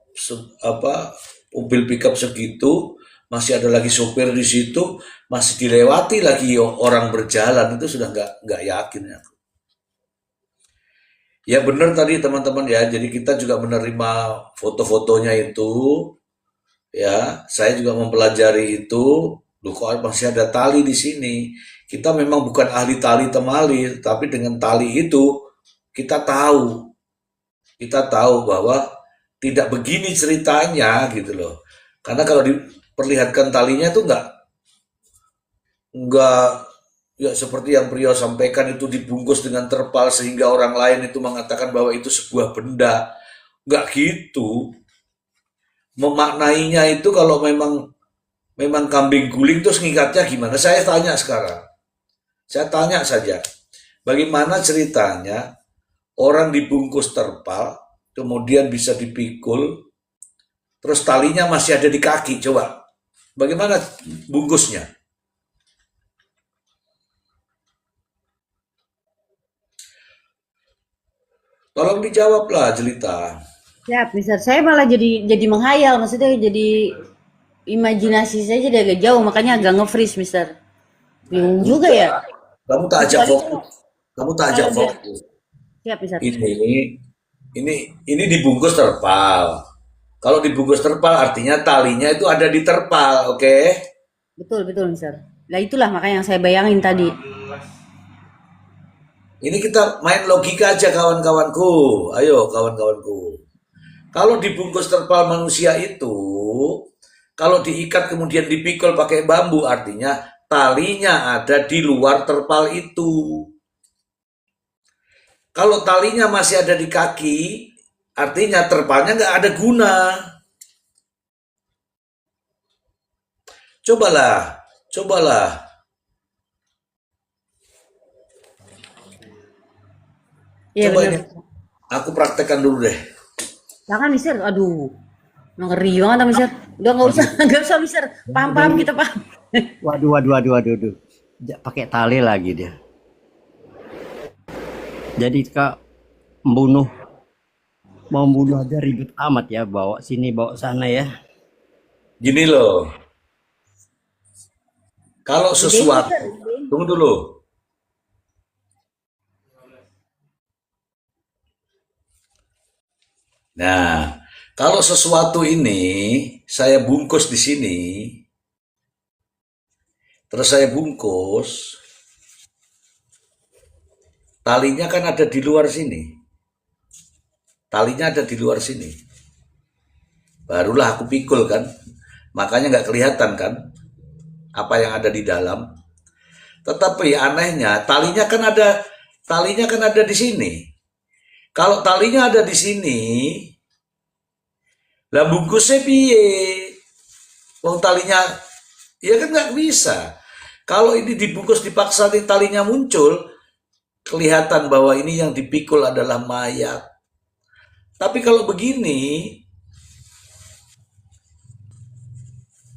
apa mobil pickup segitu, masih ada lagi sopir di situ, masih dilewati lagi orang berjalan itu sudah nggak yakin ya. Ya benar tadi teman-teman ya, jadi kita juga menerima foto-fotonya itu, ya saya juga mempelajari itu. Loh kok masih ada tali di sini? Kita memang bukan ahli tali temali, tapi dengan tali itu kita tahu kita tahu bahwa tidak begini ceritanya gitu loh. Karena kalau diperlihatkan talinya itu nggak ya seperti yang Priyo sampaikan itu dibungkus dengan terpal sehingga orang lain itu mengatakan bahwa itu sebuah benda. Nggak gitu. Memaknainya itu kalau memang memang kambing guling terus ngikatnya gimana? Saya tanya sekarang. Saya tanya saja. Bagaimana ceritanya orang dibungkus terpal kemudian bisa dipikul terus talinya masih ada di kaki, coba. Bagaimana bungkusnya? Tolong dijawablah, Jelita. Siap, Mister. Saya malah jadi menghayal, maksudnya jadi imajinasi saya jadi agak jauh, makanya agak nge-freeze, Mister. Bingung juga ya. Enggak. Kamu tak ajak Kecuali fokus. Kamu tak ajak kalau dia fokus. siap, Mister. Ini ini dibungkus terpal. Kalau dibungkus terpal artinya talinya itu ada di terpal, oke? Betul, betul, Mister. Nah, itulah makanya yang saya bayangin tadi. Ini kita main logika aja kawan-kawanku. Ayo kawan-kawanku. Kalau dibungkus terpal manusia itu, kalau diikat kemudian dipikul pakai bambu, artinya talinya ada di luar terpal itu. Kalau talinya masih ada di kaki, artinya terpalnya nggak ada guna. Cobalah, cobalah. Iya, Coba benar. ini aku praktekkan dulu deh. Jangan, Mister. Aduh, ngeri banget, Mister. Udah nggak usah, Waduh, nggak usah, Mister. Paham, paham, waduh, kita paham. waduh, waduh, waduh, waduh, waduh. Pakai tali lagi dia. Jadi kak membunuh, mau membunuh aja ribet amat ya, bawa sini, bawa sana ya. Gini loh, kalau Idenya, sesuatu, Mister. Idenya. tunggu dulu. Nah, kalau sesuatu ini saya bungkus di sini, terus saya bungkus, talinya kan ada di luar sini. Talinya ada di luar sini. Barulah aku pikul kan. Makanya nggak kelihatan kan apa yang ada di dalam. Tetapi anehnya talinya kan ada di sini. Kalau talinya ada di sini, lah bungkusnya piye? Wong talinya ya kan nggak bisa. Kalau ini dibungkus dipaksa di talinya muncul, kelihatan bahwa ini yang dipikul adalah mayat. Tapi kalau begini,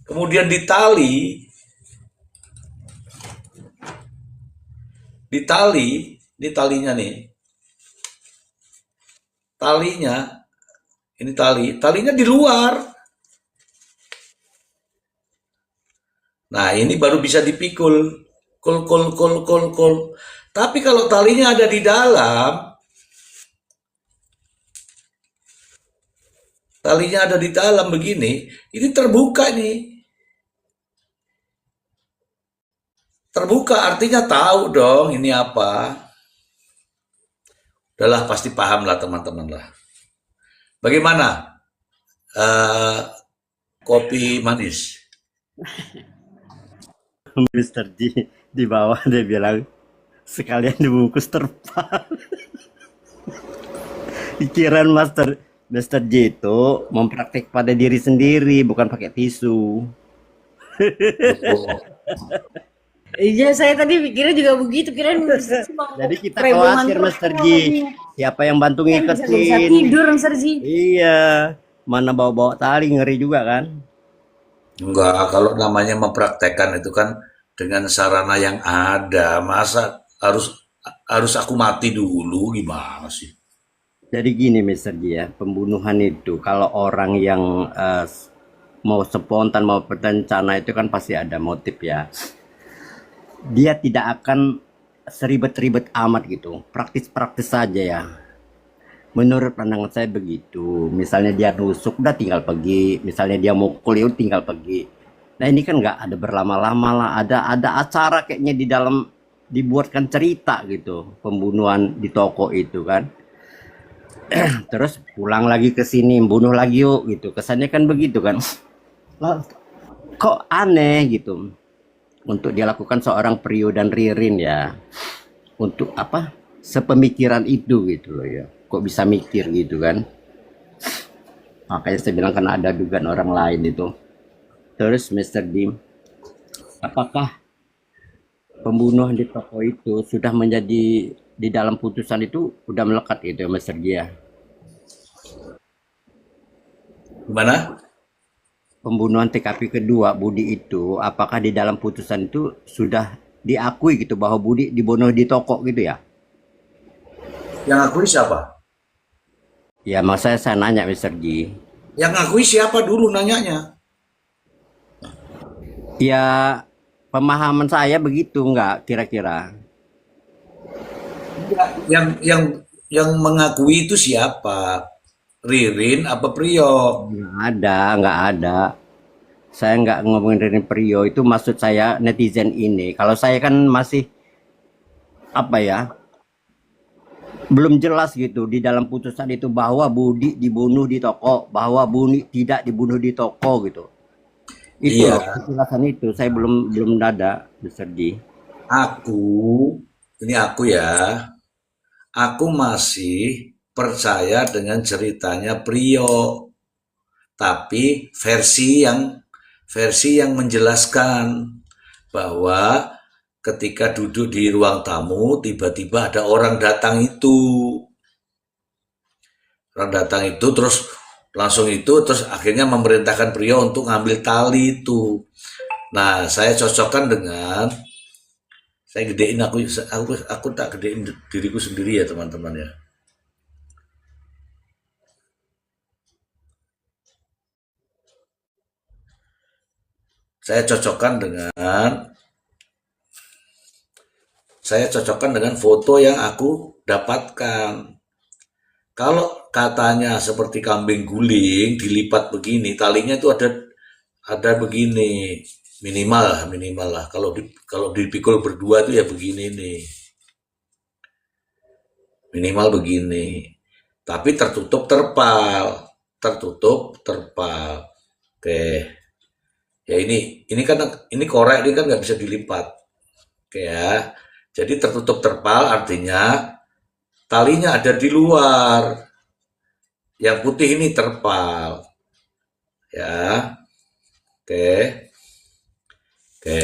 kemudian ditali, ini talinya nih, talinya, ini talinya di luar. Nah, ini baru bisa dipikul, kul. Tapi kalau talinya ada di dalam, begini, ini terbuka nih. Terbuka artinya tahu dong ini apa. Udahlah pasti paham lah teman-teman lah. Bagaimana kopi manis? Mister di bawah dia bilang Sekalian dibungkus terpal. Pikiran Master J itu mempraktek pada diri sendiri, bukan pakai tisu. Iya, saya tadi pikirnya juga begitu, kirain cuma Jadi kita perhubungan khawatir terus Master J, ngomongnya. siapa yang bantu Kan bisa ngiketin? tidur, Mister Ji. Iya, mana bawa-bawa tali ngeri juga kan? Enggak, kalau namanya mempraktekkan itu kan dengan sarana yang ada. Masa harus aku mati dulu gimana sih? Jadi gini Mister J ya, pembunuhan itu kalau orang yang mau spontan mau berencana itu kan pasti ada motif ya. Dia tidak akan seribet-ribet amat gitu, praktis-praktis saja ya. Menurut pandangan saya begitu. Misalnya dia nusuk, udah tinggal pergi. Misalnya dia mukul, ya udah tinggal pergi. Nah ini kan nggak ada berlama-lama lah. Ada acara kayaknya di dalam dibuatkan cerita gitu, pembunuhan di toko itu kan. Terus pulang lagi ke sini, bunuh lagi yuk gitu. Kesannya kan begitu kan. Lah, kok aneh gitu. Untuk dilakukan seorang Prio dan Ririn ya. Untuk apa? Sepemikiran itu gitu loh ya. Kok bisa mikir gitu kan? Makanya saya bilang kan ada dugaan orang lain itu. Terus Mr. Dim, apakah pembunuhan di toko itu sudah menjadi di dalam putusan itu udah melekat gitu ya Mr. Dia? Gimana? Pembunuhan TKP kedua Budi itu apakah di dalam putusan itu sudah diakui gitu bahwa Budi dibunuh di toko gitu ya? Yang ngakui siapa? Ya masa saya nanya Mr. G. Yang ngakui siapa dulu nanyanya? Ya pemahaman saya begitu nggak kira-kira? Yang mengakui itu siapa? Ririn apa Priok? Nggak ada. Saya nggak ngomongin Rini Priyo, itu maksud saya netizen ini. Kalau saya kan masih apa ya, belum jelas gitu di dalam putusan itu bahwa Budi dibunuh di toko, bahwa Budi tidak dibunuh di toko gitu. Itu Iya, loh penjelasan itu saya belum ada Mr. G. aku, ini aku ya, aku masih percaya dengan ceritanya Priok, tapi versi yang menjelaskan bahwa ketika duduk di ruang tamu tiba-tiba ada orang datang terus langsung itu terus akhirnya memerintahkan Priok untuk ngambil tali itu. Nah, saya cocokkan dengan saya gedein aku tak gedein diriku sendiri ya teman-teman ya. Saya cocokkan dengan foto yang aku dapatkan. Kalau katanya seperti kambing guling dilipat begini, talinya itu ada begini, minimal lah. Kalau dipikul berdua itu ya begini nih, minimal begini. Tapi tertutup terpal. Oke, ya ini korek ini kan nggak bisa dilipat. Oke ya, jadi tertutup terpal artinya talinya ada di luar. Yang putih ini terpal. Ya. Oke. Oke.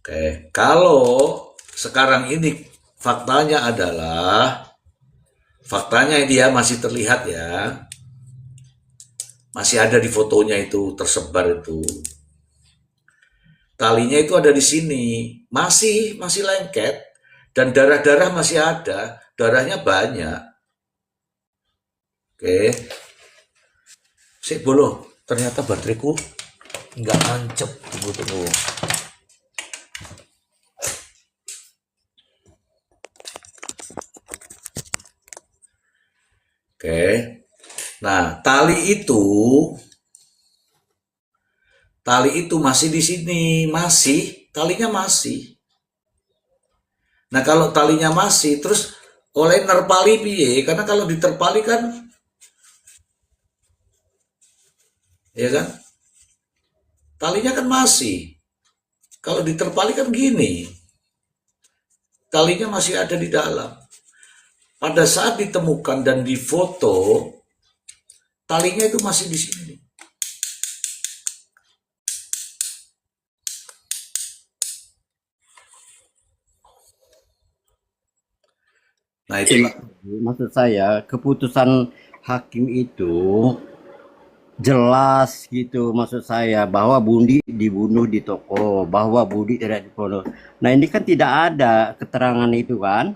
Oke. Kalau sekarang ini faktanya dia masih terlihat ya. Masih ada di fotonya itu tersebar itu. Talinya itu ada di sini. Masih lengket dan darah-darah masih ada. Darahnya banyak. Oke. Sik bolo, ternyata bateraiku nggak nancep. Tunggu. Oke. Nah, tali itu masih di sini, talinya masih. Nah, kalau talinya masih, terus oleh nerpali piye? Karena kalau diterpali kan, ya kan, talinya kan masih. Kalau diterpali kan gini, talinya masih ada di dalam. Pada saat ditemukan dan difoto, talinya itu masih di sini. Nah itu Maksud saya, keputusan hakim itu jelas gitu, maksud saya, bahwa Bundi dibunuh di toko, bahwa Budi tidak dibunuh. Nah, ini kan tidak ada keterangan itu kan,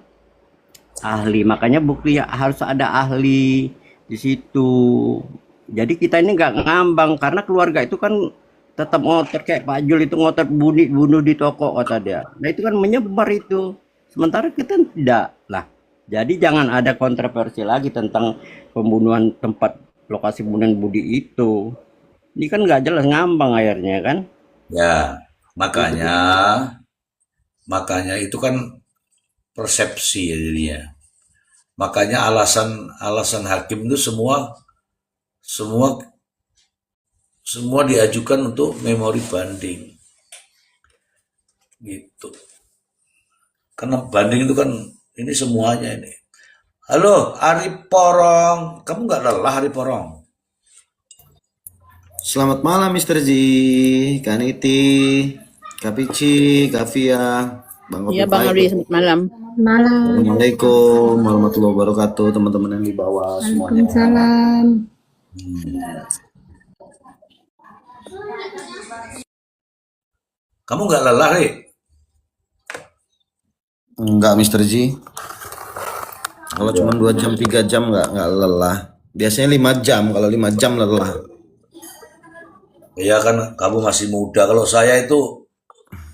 ahli. Makanya bukti harus ada ahli di situ. Jadi kita ini nggak ngambang karena keluarga itu kan tetap ngotot kayak Pak Jul itu ngotot Budi bunuh di toko kata dia. Nah, itu kan menyebar itu. Sementara kita tidak. Lah, jadi jangan ada kontroversi lagi tentang pembunuhan tempat lokasi pembunuhan Budi itu. Ini kan nggak jelas ngambang akhirnya kan. ya, makanya makanya itu kan persepsi ya jadinya. Makanya alasan hakim itu semua semua diajukan untuk memori banding gitu. Karena banding itu kan ini semuanya ini. Halo, Ari Porong. Kamu nggak lelah, Ari Porong? Selamat malam Mr. Ji, Kaniti, Kapici, Kavia, Bang Kopi Iya Bang Ari, Pahit. selamat malam. Assalamualaikum warahmatullahi wabarakatuh, teman-teman yang di bawah semuanya. Waalaikumsalam. Kamu nggak lelah, Ri? Enggak Mr. Ji, kalau cuma 2 jam 3 jam nggak lelah. Biasanya 5 jam, kalau 5 jam lelah. Iya kan, kamu masih muda. Kalau saya itu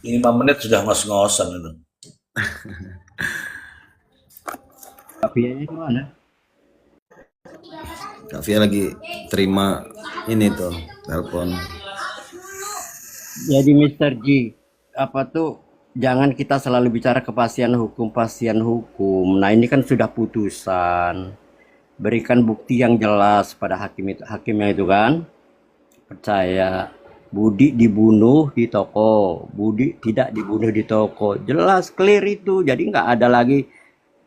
5 menit sudah ngos-ngosan itu. Kafianya di mana? Kavia lagi terima ini tuh telepon. Jadi Mr. G, apa tuh jangan kita selalu bicara kepastian hukum. Nah, ini kan sudah putusan. Berikan bukti yang jelas pada hakimnya itu kan. Percaya Budi dibunuh di toko, Budi tidak dibunuh di toko. Jelas clear itu. Jadi nggak ada lagi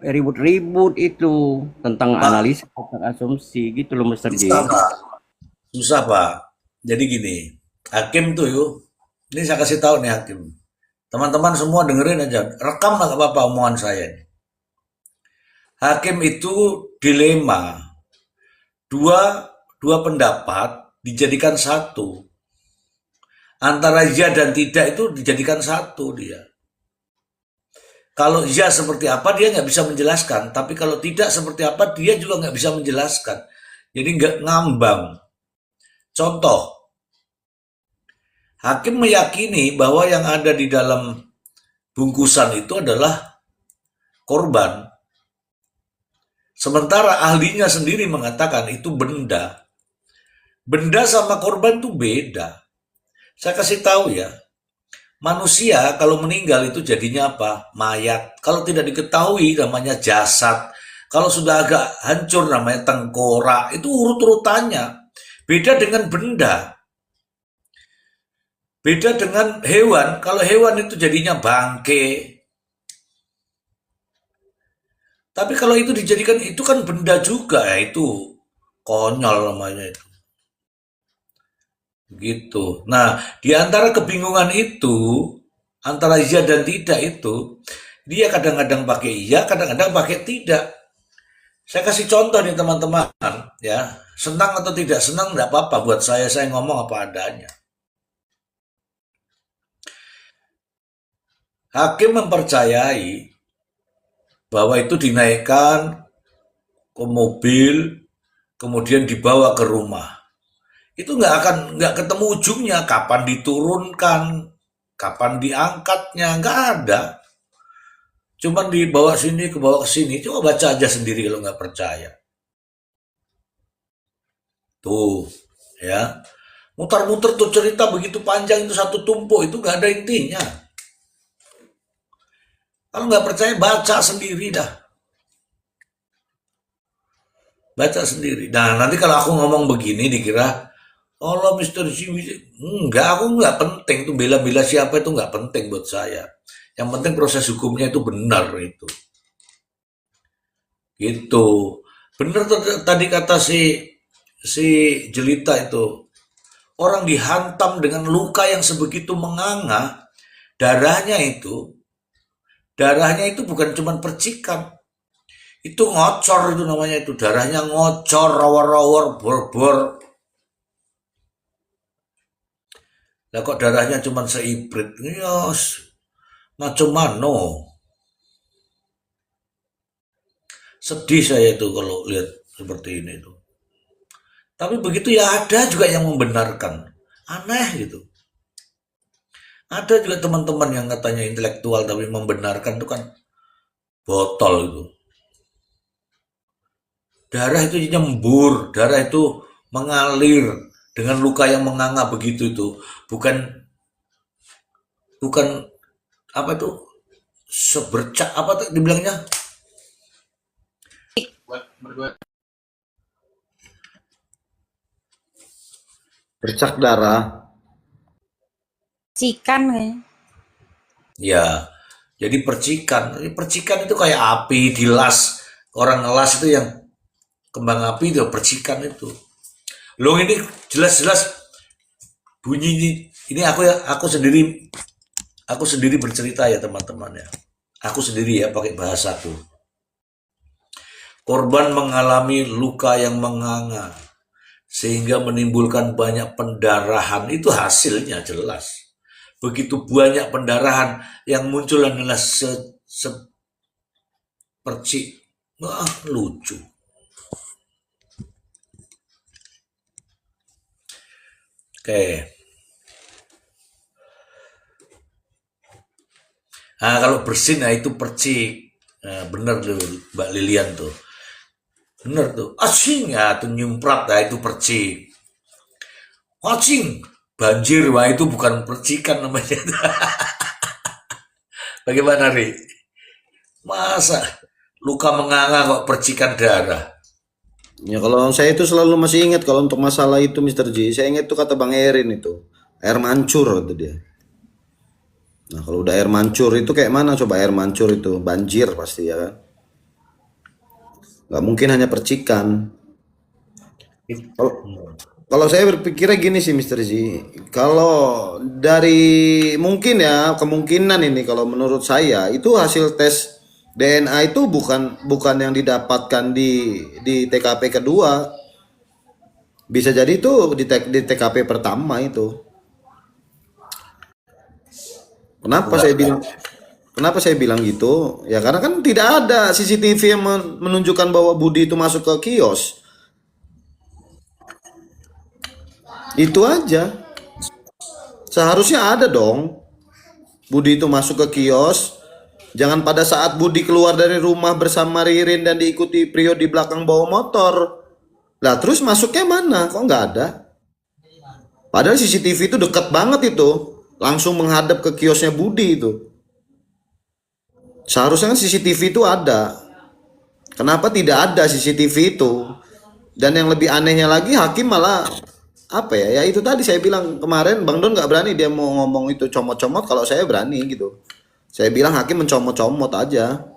ribut-ribut itu tentang Pak, analisis tentang asumsi gitu loh Mr. G. susah, Pak. Susah, Pak. Jadi gini, hakim tuh yuk. Ini saya kasih tahu nih hakim. Teman-teman semua dengerin aja. Rekam lah nggak apa-apa omongan saya. Hakim itu dilema. Dua pendapat dijadikan satu. Antara ya dan tidak itu dijadikan satu dia. Kalau ya seperti apa dia nggak bisa menjelaskan, tapi kalau tidak seperti apa dia juga nggak bisa menjelaskan. Jadi nggak ngambang. Contoh, hakim meyakini bahwa yang ada di dalam bungkusan itu adalah korban. Sementara ahlinya sendiri mengatakan itu benda. Benda sama korban itu beda. Saya kasih tahu ya, manusia kalau meninggal itu jadinya apa? Mayat. Kalau tidak diketahui namanya jasad. Kalau sudah agak hancur namanya tengkorak. Itu urut-urutannya. Beda dengan benda. Beda dengan hewan. Kalau hewan itu jadinya bangke. Tapi kalau itu dijadikan itu kan benda juga ya. Itu konyol namanya itu. Gitu. Nah, di antara kebingungan itu, antara iya dan tidak itu, dia kadang-kadang pakai iya, kadang-kadang pakai tidak. Saya kasih contoh nih teman-teman, ya. Senang atau tidak senang enggak apa-apa buat saya ngomong apa adanya. Hakim mempercayai bahwa itu dinaikkan ke mobil, kemudian dibawa ke rumah. Itu nggak ketemu ujungnya, kapan diturunkan, kapan diangkatnya, nggak ada. Cuman dibawa sini, ke bawah ke sini. Coba baca aja sendiri kalau nggak percaya. Tuh, ya. Mutar-muter tuh cerita begitu panjang itu satu tumpuk, itu nggak ada intinya. Kalau nggak percaya, baca sendiri dah. Baca sendiri. Nah, nanti kalau aku ngomong begini dikira, Kalau Mister G, enggak, aku nggak penting tuh bela-bela siapa itu nggak penting buat saya. Yang penting proses hukumnya itu benar itu. Gitu. Bener tuh tadi kata si Jelita itu. Orang dihantam dengan luka yang sebegitu menganga, darahnya itu bukan cuma percikan. Itu ngocor itu namanya itu. Darahnya ngocor, rawar-rawar, bor-bor. Lah kok darahnya cuma seiprit? Yos, macam mano. Sedih saya itu kalau lihat seperti ini itu. Tapi begitu ya ada juga yang membenarkan. Aneh gitu. Ada juga teman-teman yang katanya intelektual tapi membenarkan itu kan botol itu. Darah itu nyembur, darah itu mengalir dengan luka yang menganga begitu itu. Bukan bukan apa itu sebercak apa tuh dibilangnya? Bercak darah. Cikan kayaknya. Ya, jadi percikan. Percikan itu kayak api dilas. Orang ngelas itu yang kembang api itu percikan itu. Loh ini jelas-jelas bunyi ini aku sendiri bercerita ya teman-teman ya. Aku sendiri ya pakai bahasaku. Korban mengalami luka yang menganga sehingga menimbulkan banyak pendarahan. Itu hasilnya jelas. Begitu banyak pendarahan yang muncul adalah seperti lucu. Oke. Nah, kalau bersin, nah itu percik. Nah, bener tuh Mbak Lilian tuh. Bener tuh. Asing ya, tuh nyumprat, nah itu percik. Asing. Banjir, wah itu bukan percikan namanya. Bagaimana, Ri? Masa luka menganga kok percikan darah? Ya kalau saya itu selalu masih ingat kalau untuk masalah itu Mister J, saya ingat tuh kata Bang Erin itu, air mancur itu dia. Nah kalau udah air mancur itu kayak mana coba air mancur itu banjir pasti ya kan? Nggak mungkin hanya percikan. Kalau kalau saya berpikirnya gini sih Mister Z, kalau dari mungkin ya kemungkinan ini kalau menurut saya itu hasil tes DNA itu bukan bukan yang didapatkan di TKP kedua, bisa jadi itu di TKP pertama itu. Kenapa saya bilang kenapa saya bilang gitu? Ya karena kan tidak ada CCTV yang menunjukkan bahwa Budi itu masuk ke kios. Itu aja. Seharusnya ada dong. Budi itu masuk ke kios. Jangan pada saat Budi keluar dari rumah bersama Ririn dan diikuti Prio di belakang bawa motor. Lah terus masuknya mana? Kok nggak ada? Padahal CCTV itu dekat banget itu. Langsung menghadap ke kiosnya Budi itu. Seharusnya kan CCTV itu ada. Kenapa tidak ada CCTV itu? Dan yang lebih anehnya lagi hakim malah apa ya? Ya itu tadi saya bilang kemarin Bang Don nggak berani dia mau ngomong itu comot-comot, kalau saya berani gitu. Saya bilang hakim mencomot-comot aja.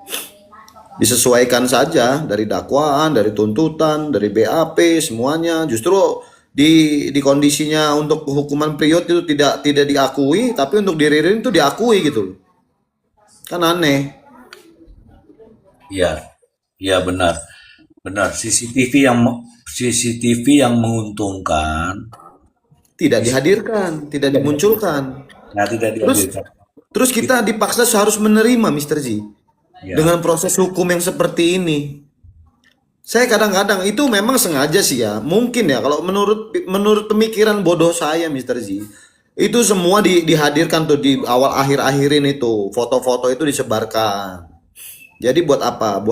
Disesuaikan saja dari dakwaan, dari tuntutan, dari BAP semuanya. Justru di kondisinya untuk hukuman period itu tidak diakui, tapi untuk diririn itu diakui gitu. Kan aneh. Ya, ya benar, benar. CCTV yang menguntungkan, Tidak dihadirkan, tidak dimunculkan. nah tidak Terus dihadirkan. terus kita dipaksa harus menerima Mister Z Ya, dengan proses hukum yang seperti ini. Saya kadang-kadang itu memang sengaja sih ya. Mungkin ya kalau menurut pemikiran bodoh saya Mister Z. Itu semua dihadirkan tuh di awal akhir-akhirin itu. Foto-foto itu disebarkan. Jadi buat apa?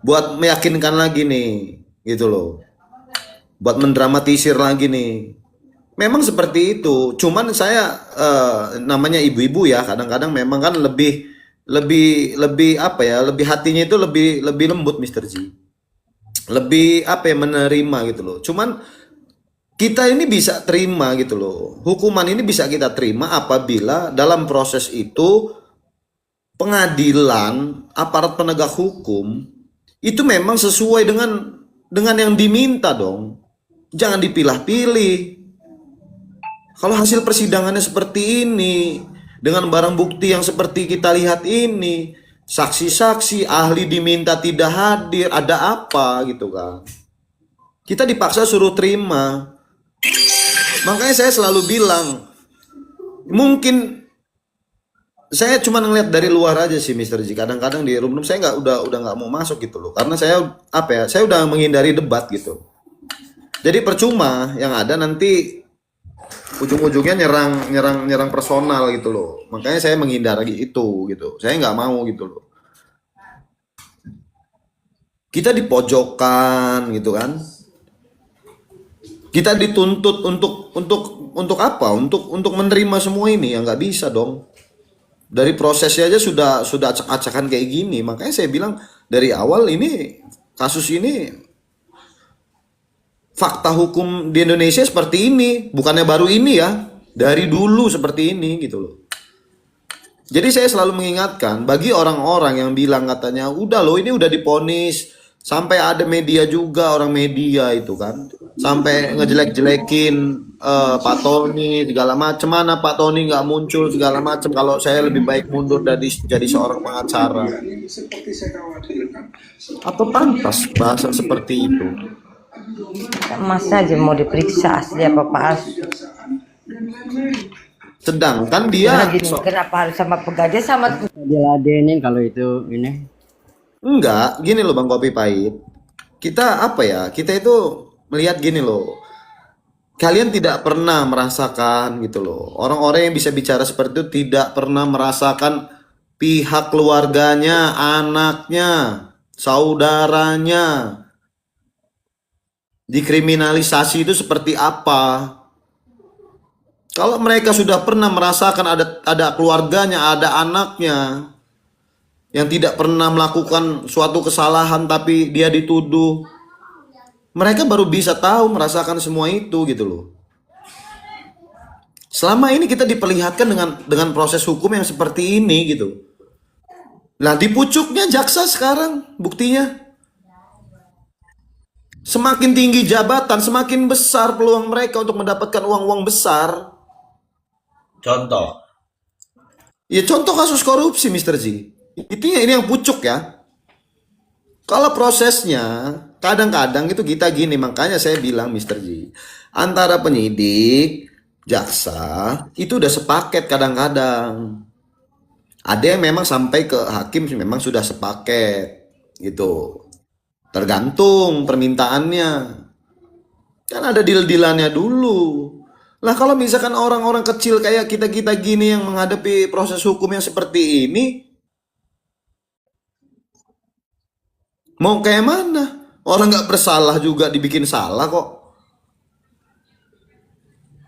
Buat meyakinkan lagi nih, gitu loh. Buat mendramatisir lagi nih. Memang seperti itu. Cuman saya namanya ibu-ibu ya, kadang-kadang memang kan lebih lebih lebih apa ya? Lebih hatinya itu lebih lembut Mister Z. Lebih apa ya, menerima gitu loh. Cuman kita ini bisa terima gitu loh. Hukuman ini bisa kita terima apabila dalam proses itu pengadilan, aparat penegak hukum itu memang sesuai dengan yang diminta dong. Jangan dipilah-pilih. Kalau hasil persidangannya seperti ini, dengan barang bukti yang seperti kita lihat ini, saksi-saksi, ahli diminta tidak hadir, ada apa gitu kan? Kita dipaksa suruh terima. Makanya saya selalu bilang, mungkin saya cuma ngeliat dari luar aja sih Mr. J. Kadang-kadang di room saya udah nggak mau masuk gitu loh, karena saya saya udah menghindari debat gitu. Jadi percuma, yang ada nanti ujung-ujungnya nyerang personal gitu loh. Makanya saya menghindari itu gitu. Saya nggak mau gitu loh. Kita dipojokkan gitu kan. Kita dituntut untuk apa? Untuk menerima semua ini, ya nggak bisa dong. Dari prosesnya aja sudah acak-acakan kayak gini. Makanya saya bilang dari awal ini kasus ini fakta hukum di Indonesia seperti ini, bukannya baru ini ya, dari dulu seperti ini gitu loh. Jadi saya selalu mengingatkan bagi orang-orang yang bilang katanya udah loh ini udah diponis, sampai ada media juga, orang media itu kan sampai ngejelek-jelekin Pak Tony segala macam. Mana Pak Tony nggak muncul segala macam, kalau saya lebih baik mundur dari jadi seorang pengacara. Apa pantas bahasa seperti itu? Mas aja mau diperiksa asli apa palsu. Sedangkan Karena dia gini, kenapa harus sama pegadaian sama Diladenin kalau itu ini. enggak, gini loh Bang Kopi Pahit. Kita apa ya? Kita itu melihat gini loh. Kalian tidak pernah merasakan gitu loh. Orang-orang yang bisa bicara seperti itu tidak pernah merasakan pihak keluarganya, anaknya, saudaranya dikriminalisasi itu seperti apa. Kalau mereka sudah pernah merasakan ada keluarganya, ada anaknya yang tidak pernah melakukan suatu kesalahan tapi dia dituduh, mereka baru bisa tahu merasakan semua itu gitu loh. Selama ini kita diperlihatkan dengan proses hukum yang seperti ini gitu. Nah, di pucuknya jaksa sekarang buktinya. Semakin tinggi jabatan, semakin besar peluang mereka untuk mendapatkan uang-uang besar. Contoh. Ya contoh kasus korupsi Mr. Z. Ini yang pucuk ya. Kalau prosesnya kadang-kadang itu kita gini, makanya saya bilang Mr. Z, antara penyidik, jaksa itu udah sepaket kadang-kadang. Ada yang memang sampai ke hakim memang sudah sepaket gitu. Tergantung permintaannya. Kan ada deal-dealannya dulu. Lah kalau misalkan orang-orang kecil kayak kita-kita gini yang menghadapi proses hukum yang seperti ini, mau kayak mana? Orang nggak bersalah juga dibikin salah kok.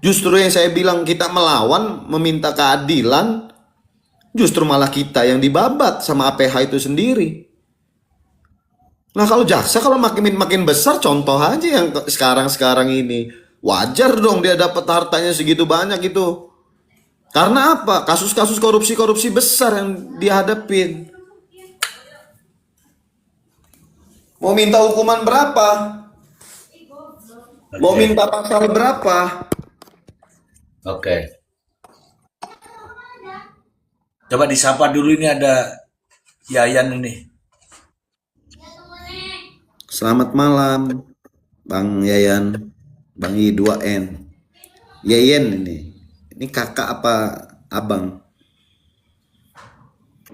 Justru yang saya bilang kita melawan, meminta keadilan, justru malah kita yang dibabat sama APH itu sendiri. Nah kalau jaksa kalau makin besar, contoh aja yang sekarang ini, wajar dong dia dapat hartanya segitu banyak itu. Karena apa? Kasus-kasus korupsi besar yang dihadapin. Mau minta hukuman berapa? Mau minta pasal berapa? Oke. Coba disapa dulu, ini ada Yayan ini. Selamat malam, Bang Yayan, Bang I2N. Yayan ini. Ini kakak apa abang?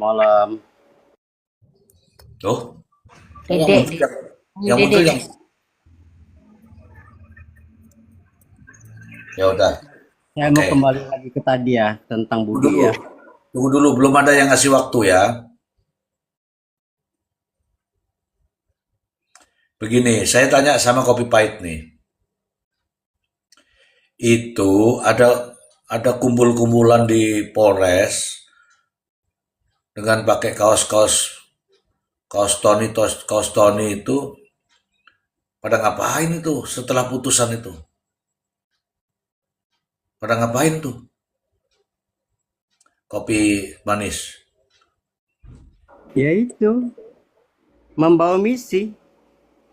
Malam. Tuh. Dedek. Yang muncul yang ya udah. Saya mau Oke. kembali lagi ke tadi ya tentang Tunggu Budi dulu. ya. Tunggu dulu, belum ada yang ngasih waktu ya. Begini, saya tanya sama Kopi Pahit nih. Itu ada kumpul-kumpulan di Polres dengan pakai kaos Tony itu pada ngapain itu setelah putusan itu? Pada ngapain tuh? Kopi manis. Ya itu, membawa misi.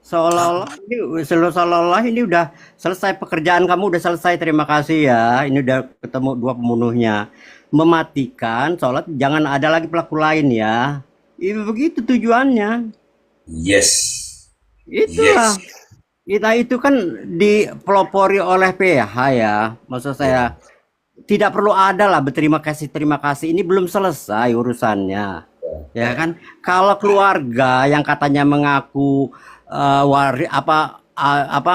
Seolah-olah ini udah selesai, pekerjaan kamu udah selesai, terima kasih ya. Ini udah ketemu dua pembunuhnya. Mematikan, sholat, jangan ada lagi pelaku lain ya. Itu begitu tujuannya. Yes. Itulah. Yes. Kita itu kan dipelopori oleh PH ya. Maksud saya tidak perlu ada lah berterima kasih. Ini belum selesai urusannya. Ya kan? Kalau keluarga yang katanya mengaku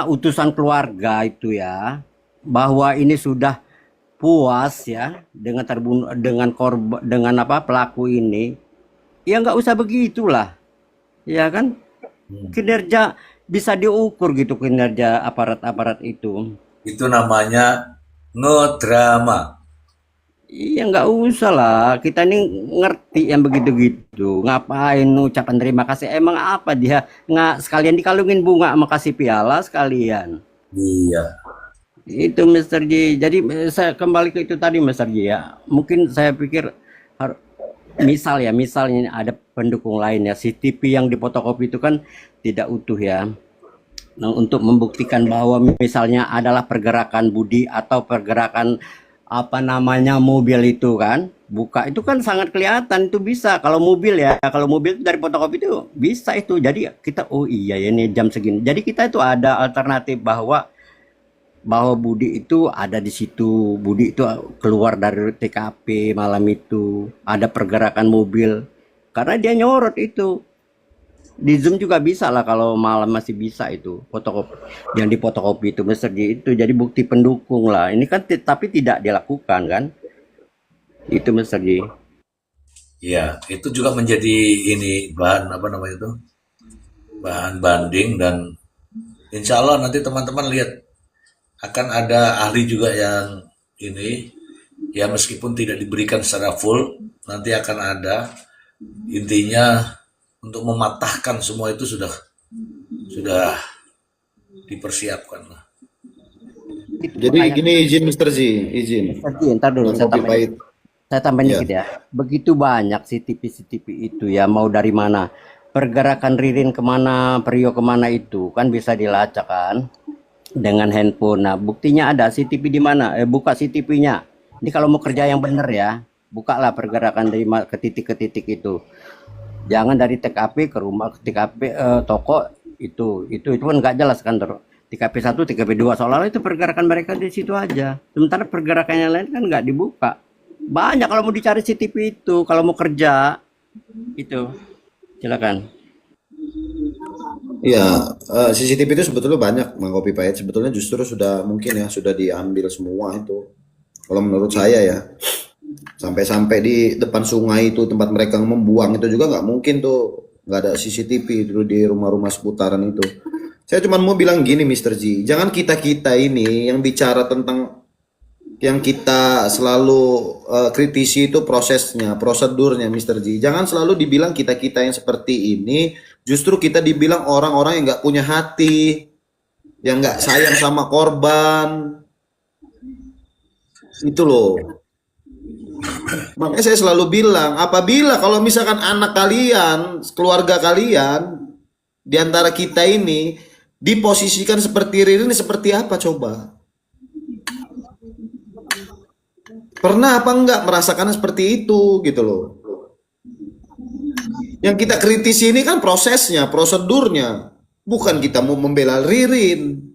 utusan keluarga itu ya, bahwa ini sudah puas ya dengan terbunuh, dengan korban, dengan pelaku ini, ya nggak usah begitulah, ya kan? Kinerja bisa diukur gitu, kinerja aparat-aparat itu. Itu namanya ngedrama. Iya nggak usah lah, kita ini ngerti yang begitu-gitu. Ngapain ucapan terima kasih? Emang apa dia nggak sekalian dikalungin bunga sama kasih piala sekalian? Iya. Itu Mr. J. Jadi saya kembali ke itu tadi Mr. J ya. Mungkin saya pikir misalnya ada pendukung lain ya. CCTV yang difotokopi itu kan tidak utuh ya. Nah, untuk membuktikan bahwa misalnya adalah pergerakan Budi atau pergerakan mobil itu kan buka, itu kan sangat kelihatan, itu bisa kalau mobil dari fotokopi itu bisa itu. Jadi kita oh iya ya ini jam segini, jadi kita itu ada alternatif bahwa Budi itu ada di situ, Budi itu keluar dari TKP malam itu, ada pergerakan mobil karena dia nyorot itu. Di Zoom juga bisa lah, kalau malam masih bisa itu fotokopi yang difotokopi itu Mr. J itu jadi bukti pendukung lah. Ini kan tapi tidak dilakukan kan, itu Mr. J. Ya, itu juga menjadi ini bahan bahan banding, dan insya Allah nanti teman-teman lihat akan ada ahli juga yang ini ya, meskipun tidak diberikan secara full, nanti akan ada. Intinya untuk mematahkan semua itu sudah dipersiapkan lah. Jadi gini, izin Mr. Z, izin. Mr. J, ntar dulu Bang Kopi Pahit. saya tambahin Ya. dikit ya. Begitu banyak CCTV itu ya, mau dari mana, pergerakan Ririn kemana, Priyo kemana, itu kan bisa dilacak kan dengan handphone. Nah buktinya ada CCTV di mana, buka CCTV-nya. Ini kalau mau kerja yang bener ya, bukalah pergerakan dari ke titik itu. Jangan dari TKP ke rumah, ke TKP toko itu kan nggak jelas kan, TKP 1, TKP 2, seolah-olah itu pergerakan mereka di situ aja. Sementara pergerakan yang lain kan nggak dibuka. Banyak kalau mau dicari CCTV itu, kalau mau kerja itu. Silakan. Iya, CCTV itu sebetulnya banyak, Bang Kopi Pahit. Sebetulnya justru sudah mungkin ya sudah diambil semua itu. Kalau menurut saya ya, sampai-sampai di depan sungai itu tempat mereka membuang itu juga nggak mungkin tuh nggak ada CCTV itu di rumah-rumah seputaran itu. Saya cuma mau bilang gini Mr. J, jangan kita ini yang bicara tentang, yang kita selalu kritisi itu prosesnya, prosedurnya Mr. J. Jangan selalu dibilang kita yang seperti ini, justru kita dibilang orang-orang yang nggak punya hati, yang nggak sayang sama korban. Itu loh. Makanya saya selalu bilang, apabila kalau misalkan anak kalian, keluarga kalian, di antara kita ini diposisikan seperti Ririn, seperti apa coba? Pernah apa enggak merasakan seperti itu gitu loh. Yang kita kritisi ini kan prosesnya, prosedurnya. Bukan kita mau membela Ririn.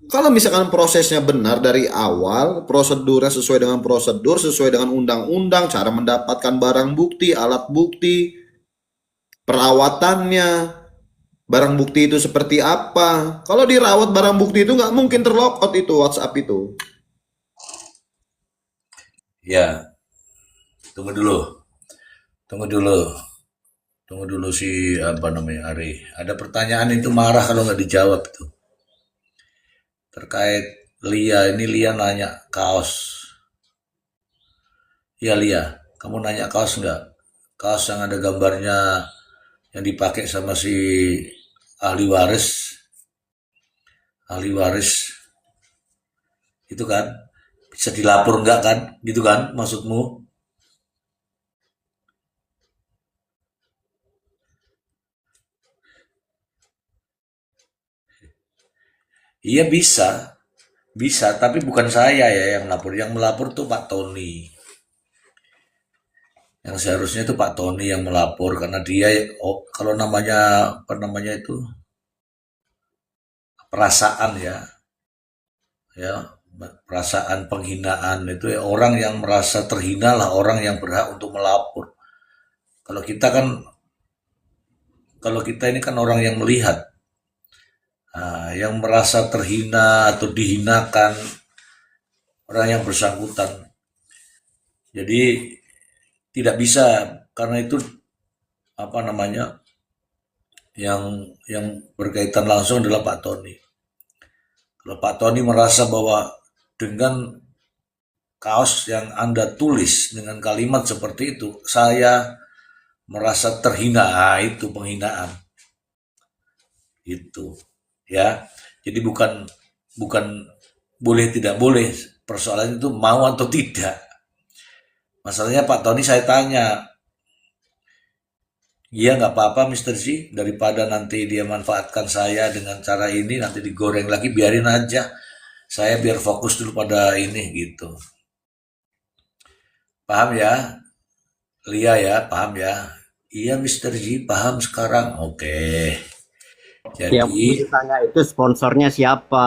Kalau misalkan prosesnya benar dari awal, prosedurnya sesuai dengan prosedur, sesuai dengan undang-undang, cara mendapatkan barang bukti, alat bukti, perawatannya, barang bukti itu seperti apa. Kalau dirawat barang bukti itu nggak mungkin terlokot itu WhatsApp itu. Ya, tunggu dulu si Ari. Ada pertanyaan itu marah kalau nggak dijawab tuh. Terkait Lia, ini Lia nanya kaos. Ya Lia, kamu nanya kaos nggak? Kaos yang ada gambarnya yang dipakai sama si ahli waris itu kan, bisa dilapor enggak kan? Gitu kan maksudmu? Iya bisa, bisa, tapi bukan saya ya yang melapor. Yang melapor tuh Pak Tony. Yang seharusnya itu Pak Tony yang melapor karena dia, oh, kalau namanya apa namanya itu perasaan ya perasaan penghinaan itu ya, orang yang merasa terhina lah orang yang berhak untuk melapor. Kalau kita kan, kalau kita ini kan orang yang melihat, yang merasa terhina atau dihinakan orang yang bersangkutan. Jadi tidak bisa, karena itu apa namanya yang berkaitan langsung adalah Pak Tony. Kalau Pak Tony merasa bahwa dengan kaos yang Anda tulis dengan kalimat seperti itu, saya merasa terhina, itu penghinaan. Itu, ya. Jadi bukan bukan boleh tidak boleh, persoalan itu mau atau tidak. Masalahnya Pak Tony saya tanya, iya nggak apa-apa Mr. Z, daripada nanti dia manfaatkan saya dengan cara ini, nanti digoreng lagi, biarin aja. Saya biar fokus dulu pada ini gitu. Paham ya? Lia ya, paham ya? Iya Mr. Z, paham sekarang. Oke. Yang Jadi, ditanya itu sponsornya siapa?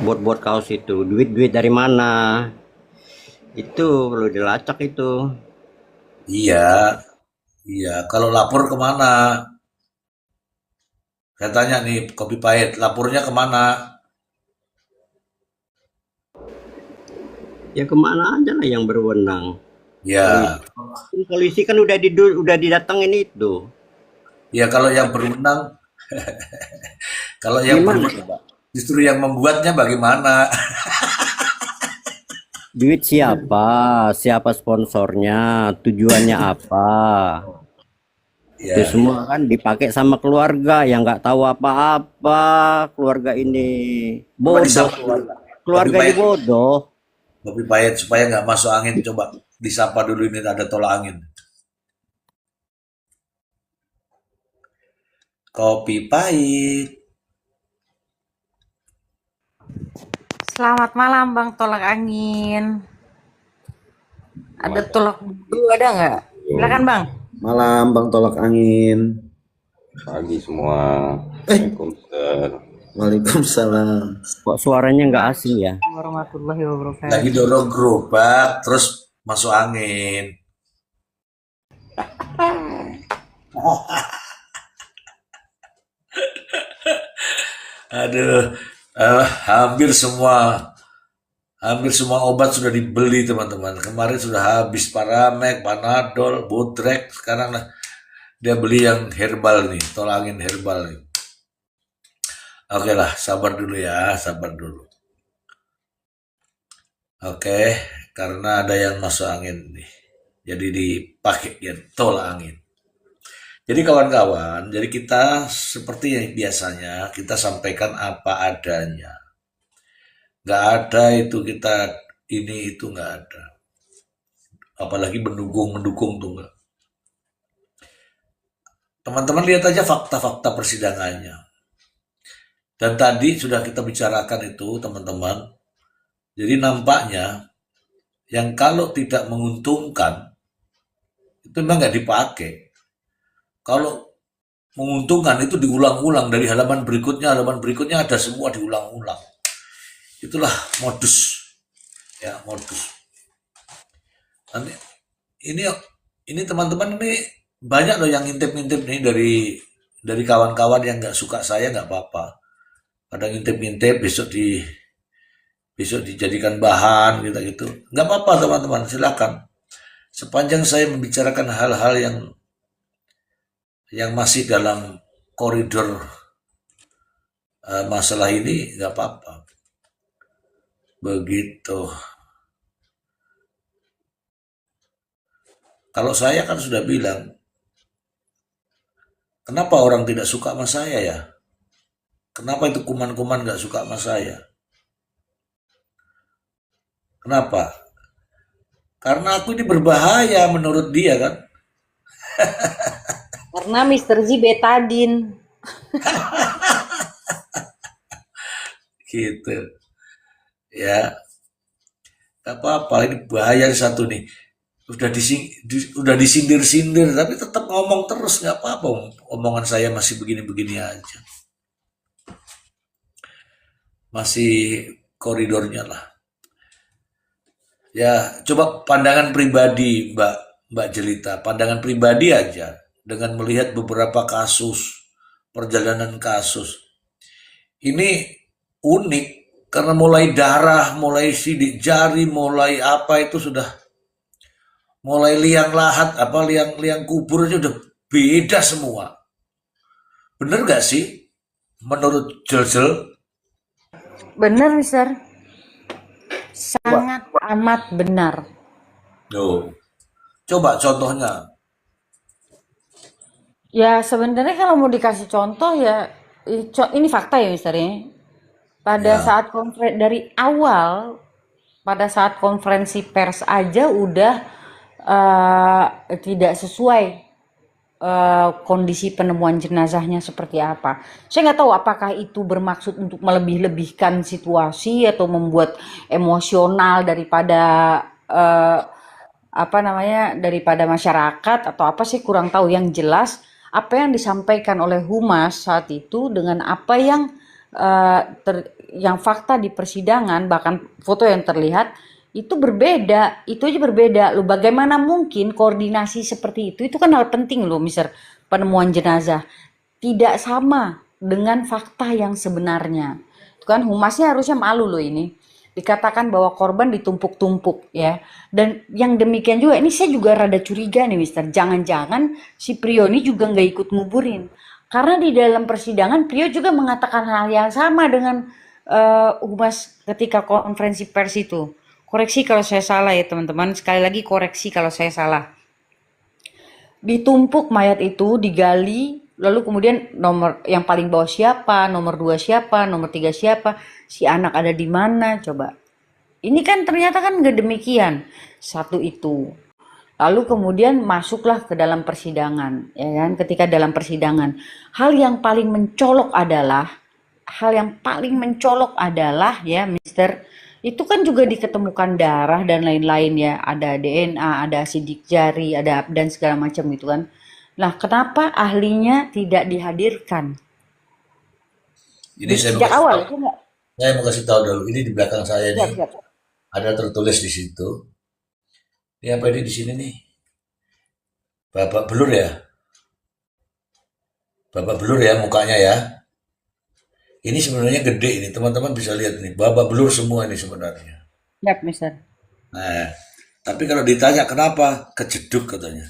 Buat kaos itu, duit dari mana? Itu perlu dilacak itu. iya, iya. Kalau lapor kemana? Saya tanya nih, Kopi Pahit, lapornya kemana? Ya kemana aja lah yang berwenang. Ya, Polisi kan udah didatengin itu. ya kalau yang berwenang, kalau yang Gimana berwenang, coba? justru yang membuatnya bagaimana? Duit siapa? Siapa sponsornya? Tujuannya apa? Itu Ya, semua kan dipakai sama keluarga yang nggak tahu apa-apa. Keluarga ini coba bodoh. disapa dulu. Kopi Keluarga ini Pahit, bodoh. Kopi Pahit supaya nggak masuk angin, coba disapa dulu ini ada tolak angin. Kopi Pahit. Selamat malam Bang Tolak Angin. Ada tolak buku ada nggak? Silakan Bang. Malam Bang Tolak Angin. Pagi semua. Eh, Assalamualaikum, Mister. Waalaikumsalam. Kok suaranya nggak asing ya? Warahmatullahi wabarakatuh. Lagi dorong gerobak, terus masuk angin. Aduh, hampir semua obat sudah dibeli teman-teman. Kemarin sudah habis Paramek, Panadol, Bodrek. Sekarang dia beli yang herbal nih, tolangin herbal nih. Oke lah, sabar dulu ya, sabar dulu. Oke, karena ada yang masuk angin nih. Jadi dipakai dia tolak angin. Jadi kawan-kawan, jadi kita seperti yang biasanya kita sampaikan apa adanya. Nggak ada itu kita ini itu nggak ada. Apalagi mendukung tuh nggak. Teman-teman lihat aja fakta-fakta persidangannya. Dan tadi sudah kita bicarakan itu teman-teman. Jadi nampaknya yang kalau tidak menguntungkan itu memang nggak dipakai. Kalau menguntungkan itu diulang-ulang dari halaman berikutnya ada semua diulang-ulang. Itulah modus, ya modus. Nanti ini teman-teman ini banyak loh yang ngintip-ngintip nih dari kawan-kawan yang nggak suka saya nggak apa-apa. Kadang ngintip-ngintip besok dijadikan bahan gitu. Nggak apa-apa teman-teman, silakan. Sepanjang saya membicarakan hal-hal yang masih dalam koridor masalah ini nggak apa-apa. Begitu. Kalau saya kan sudah bilang, kenapa orang tidak suka sama saya ya? Kenapa itu kuman-kuman nggak suka sama saya? Kenapa? Karena aku ini berbahaya menurut dia kan. Karena Mr. Z betadin. Gitu. Ya, gak apa-apa. Ini bahaya satu nih. Udah disindir-sindir, tapi tetap ngomong terus. Gak apa-apa. Omongan saya masih begini-begini aja. Masih koridornya lah. Ya, coba pandangan pribadi Mbak Jelita, pandangan pribadi aja dengan melihat beberapa kasus, perjalanan kasus. Ini unik karena mulai darah, mulai sidik jari, mulai apa itu sudah mulai liang lahat, apa liang kubur aja udah beda semua. Bener gak sih? Menurut Jel? Benar, Mister. Sangat amat benar. Tuh. Coba contohnya. Ya sebenarnya kalau mau dikasih contoh ya ini fakta ya Mister ya. Pada Ya, saat dari awal pada saat konferensi pers aja udah tidak sesuai kondisi penemuan jenazahnya seperti apa. Saya nggak tahu apakah itu bermaksud untuk melebih-lebihkan situasi atau membuat emosional daripada eh, apa namanya daripada masyarakat atau apa sih kurang tahu. Yang jelas apa yang disampaikan oleh Humas saat itu dengan apa yang yang fakta di persidangan bahkan foto yang terlihat itu berbeda, itu aja berbeda. Lo bagaimana mungkin koordinasi seperti itu kan hal penting loh, Mister. Penemuan jenazah tidak sama dengan fakta yang sebenarnya. Itu kan humasnya harusnya malu loh ini. Dikatakan bahwa korban ditumpuk-tumpuk ya. Dan yang demikian juga ini saya juga rada curiga nih, Mister. Jangan-jangan si Prio ini juga nggak ikut nguburin. Karena di dalam persidangan Prio juga mengatakan hal yang sama dengan humas ketika konferensi pers itu. Koreksi kalau saya salah ya teman-teman. Sekali lagi koreksi kalau saya salah. Ditumpuk mayat itu, digali, lalu kemudian nomor yang paling bawah siapa, nomor 2 siapa, nomor 3 siapa, si anak ada di mana, coba. Ini kan ternyata kan nggak demikian. Satu itu. Lalu kemudian masuklah ke dalam persidangan, ya kan? Ketika dalam persidangan, hal yang paling mencolok adalah ya, Mister, itu kan juga diketemukan darah dan lain-lain ya, ada DNA, ada sidik jari, ada dan segala macam gitu kan. Nah, kenapa ahlinya tidak dihadirkan? ini saya mau Sejak kasih awal tahu. itu enggak? Saya mau kasih tahu dulu. Ini di belakang saya Siap, nih siap. ada tertulis di situ. Ini apa ini di sini nih? Bapak Belur ya? Bapak Belur ya mukanya ya. Ini sebenarnya gede ini, teman-teman bisa lihat nih. Babak belur semua ini sebenarnya. Siap, Mister. Nah, tapi kalau ditanya kenapa, kejeduk katanya.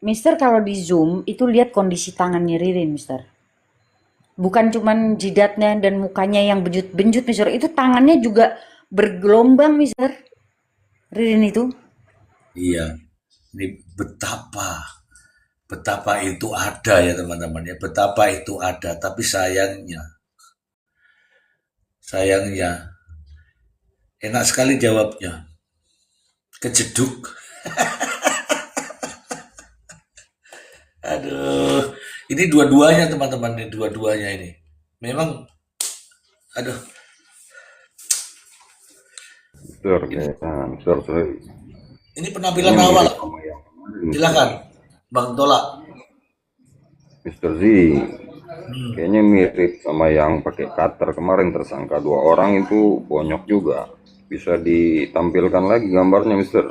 Mister kalau di Zoom itu lihat kondisi tangannya Ririn, Mister. Bukan cuman jidatnya dan mukanya yang benjut-benjut, Mister. Itu tangannya juga bergelombang, Mister. Ririn itu. Iya, ini betapa itu ada ya teman-teman ya, betapa itu ada. Tapi sayangnya, enak sekali jawabnya, kejeduk. Aduh, ini dua-duanya teman-teman, ini dua-duanya ini. Memang, aduh, Mister, ini, kayaknya, Mister, ini kayaknya penampilan awal. mirip sama yang kemarin, Mister. Silakan, Bang Tola. Mister Z, Hmm. kayaknya mirip sama yang pakai cutter kemarin tersangka 2 orang itu bonyok juga. Bisa ditampilkan lagi gambarnya, Mister,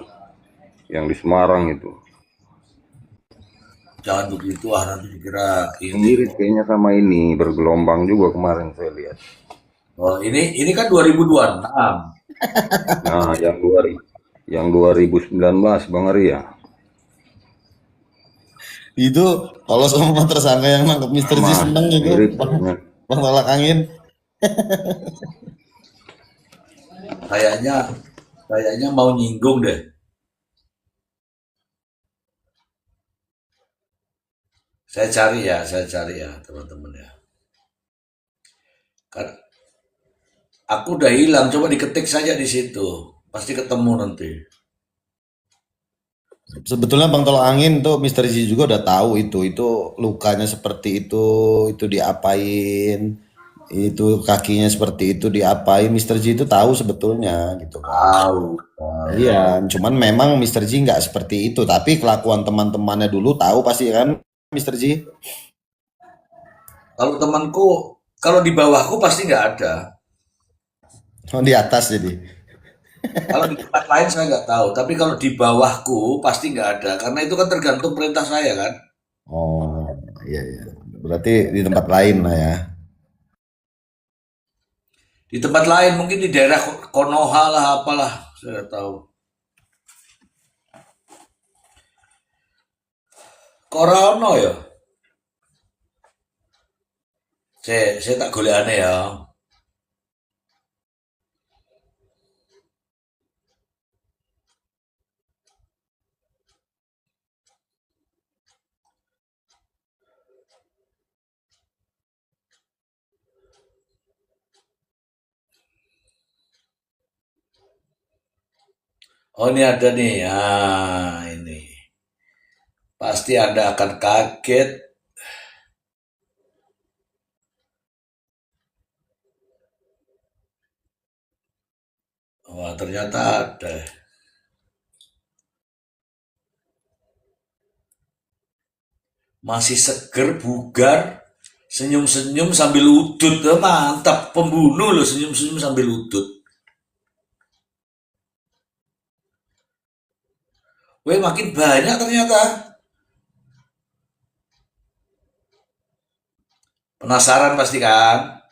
yang di Semarang itu. Jangan begitu nanti dikira ini. Mirip kayaknya sama ini, bergelombang juga kemarin saya lihat. Oh, ini kan 2026. Nah, yang 2019 Bang Arya. Itu kalau sama tersangka yang nangkep Mister Z Sama seneng itu, mirip Bang, kayaknya. Bang tolak angin. Kayaknya kayaknya mau nyinggung deh. Saya cari ya teman-teman ya. Kar- Aku udah hilang, coba diketik saja di situ. Pasti ketemu nanti. Sebetulnya Bang Tolak Angin tuh Mister Z juga udah tahu itu lukanya seperti itu diapain, itu kakinya seperti itu diapain. Mister Z itu tahu sebetulnya gitu kan. Tahu. Iya, cuman memang Mister Z nggak seperti itu, tapi kelakuan teman-temannya dulu tahu pasti kan Mister Z. Kalau temanku, kalau di bawahku pasti nggak ada. Oh, di atas jadi. Kalau di tempat lain saya nggak tahu. Tapi kalau di bawahku pasti nggak ada. Karena itu kan tergantung perintah saya kan. Oh, iya iya. Berarti di tempat lain lah ya. Di tempat lain mungkin di daerah Konoha lah apalah. Saya nggak tahu. Korono ya. Saya tak golek aneh ya. Oh ini ada nih. Ah ini. Pasti Anda akan kaget. Wah ternyata ada. Masih seger, bugar, senyum-senyum sambil udut. Mantap, pembunuh loh senyum-senyum sambil udut. Weh makin banyak ternyata. Penasaran pasti kan?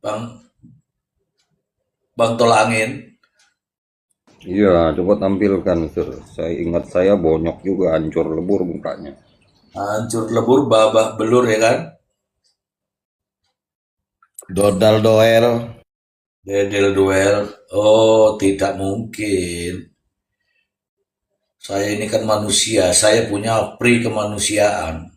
Bang Bang Tol Angin. Iya, coba tampilkan, Sir. Saya ingat saya bonyok juga, hancur lebur mukanya. Hancur lebur, babak belur ya kan? Dodal doel. Dedel duel. Oh, tidak mungkin. Saya ini kan manusia, saya punya pri kemanusiaan.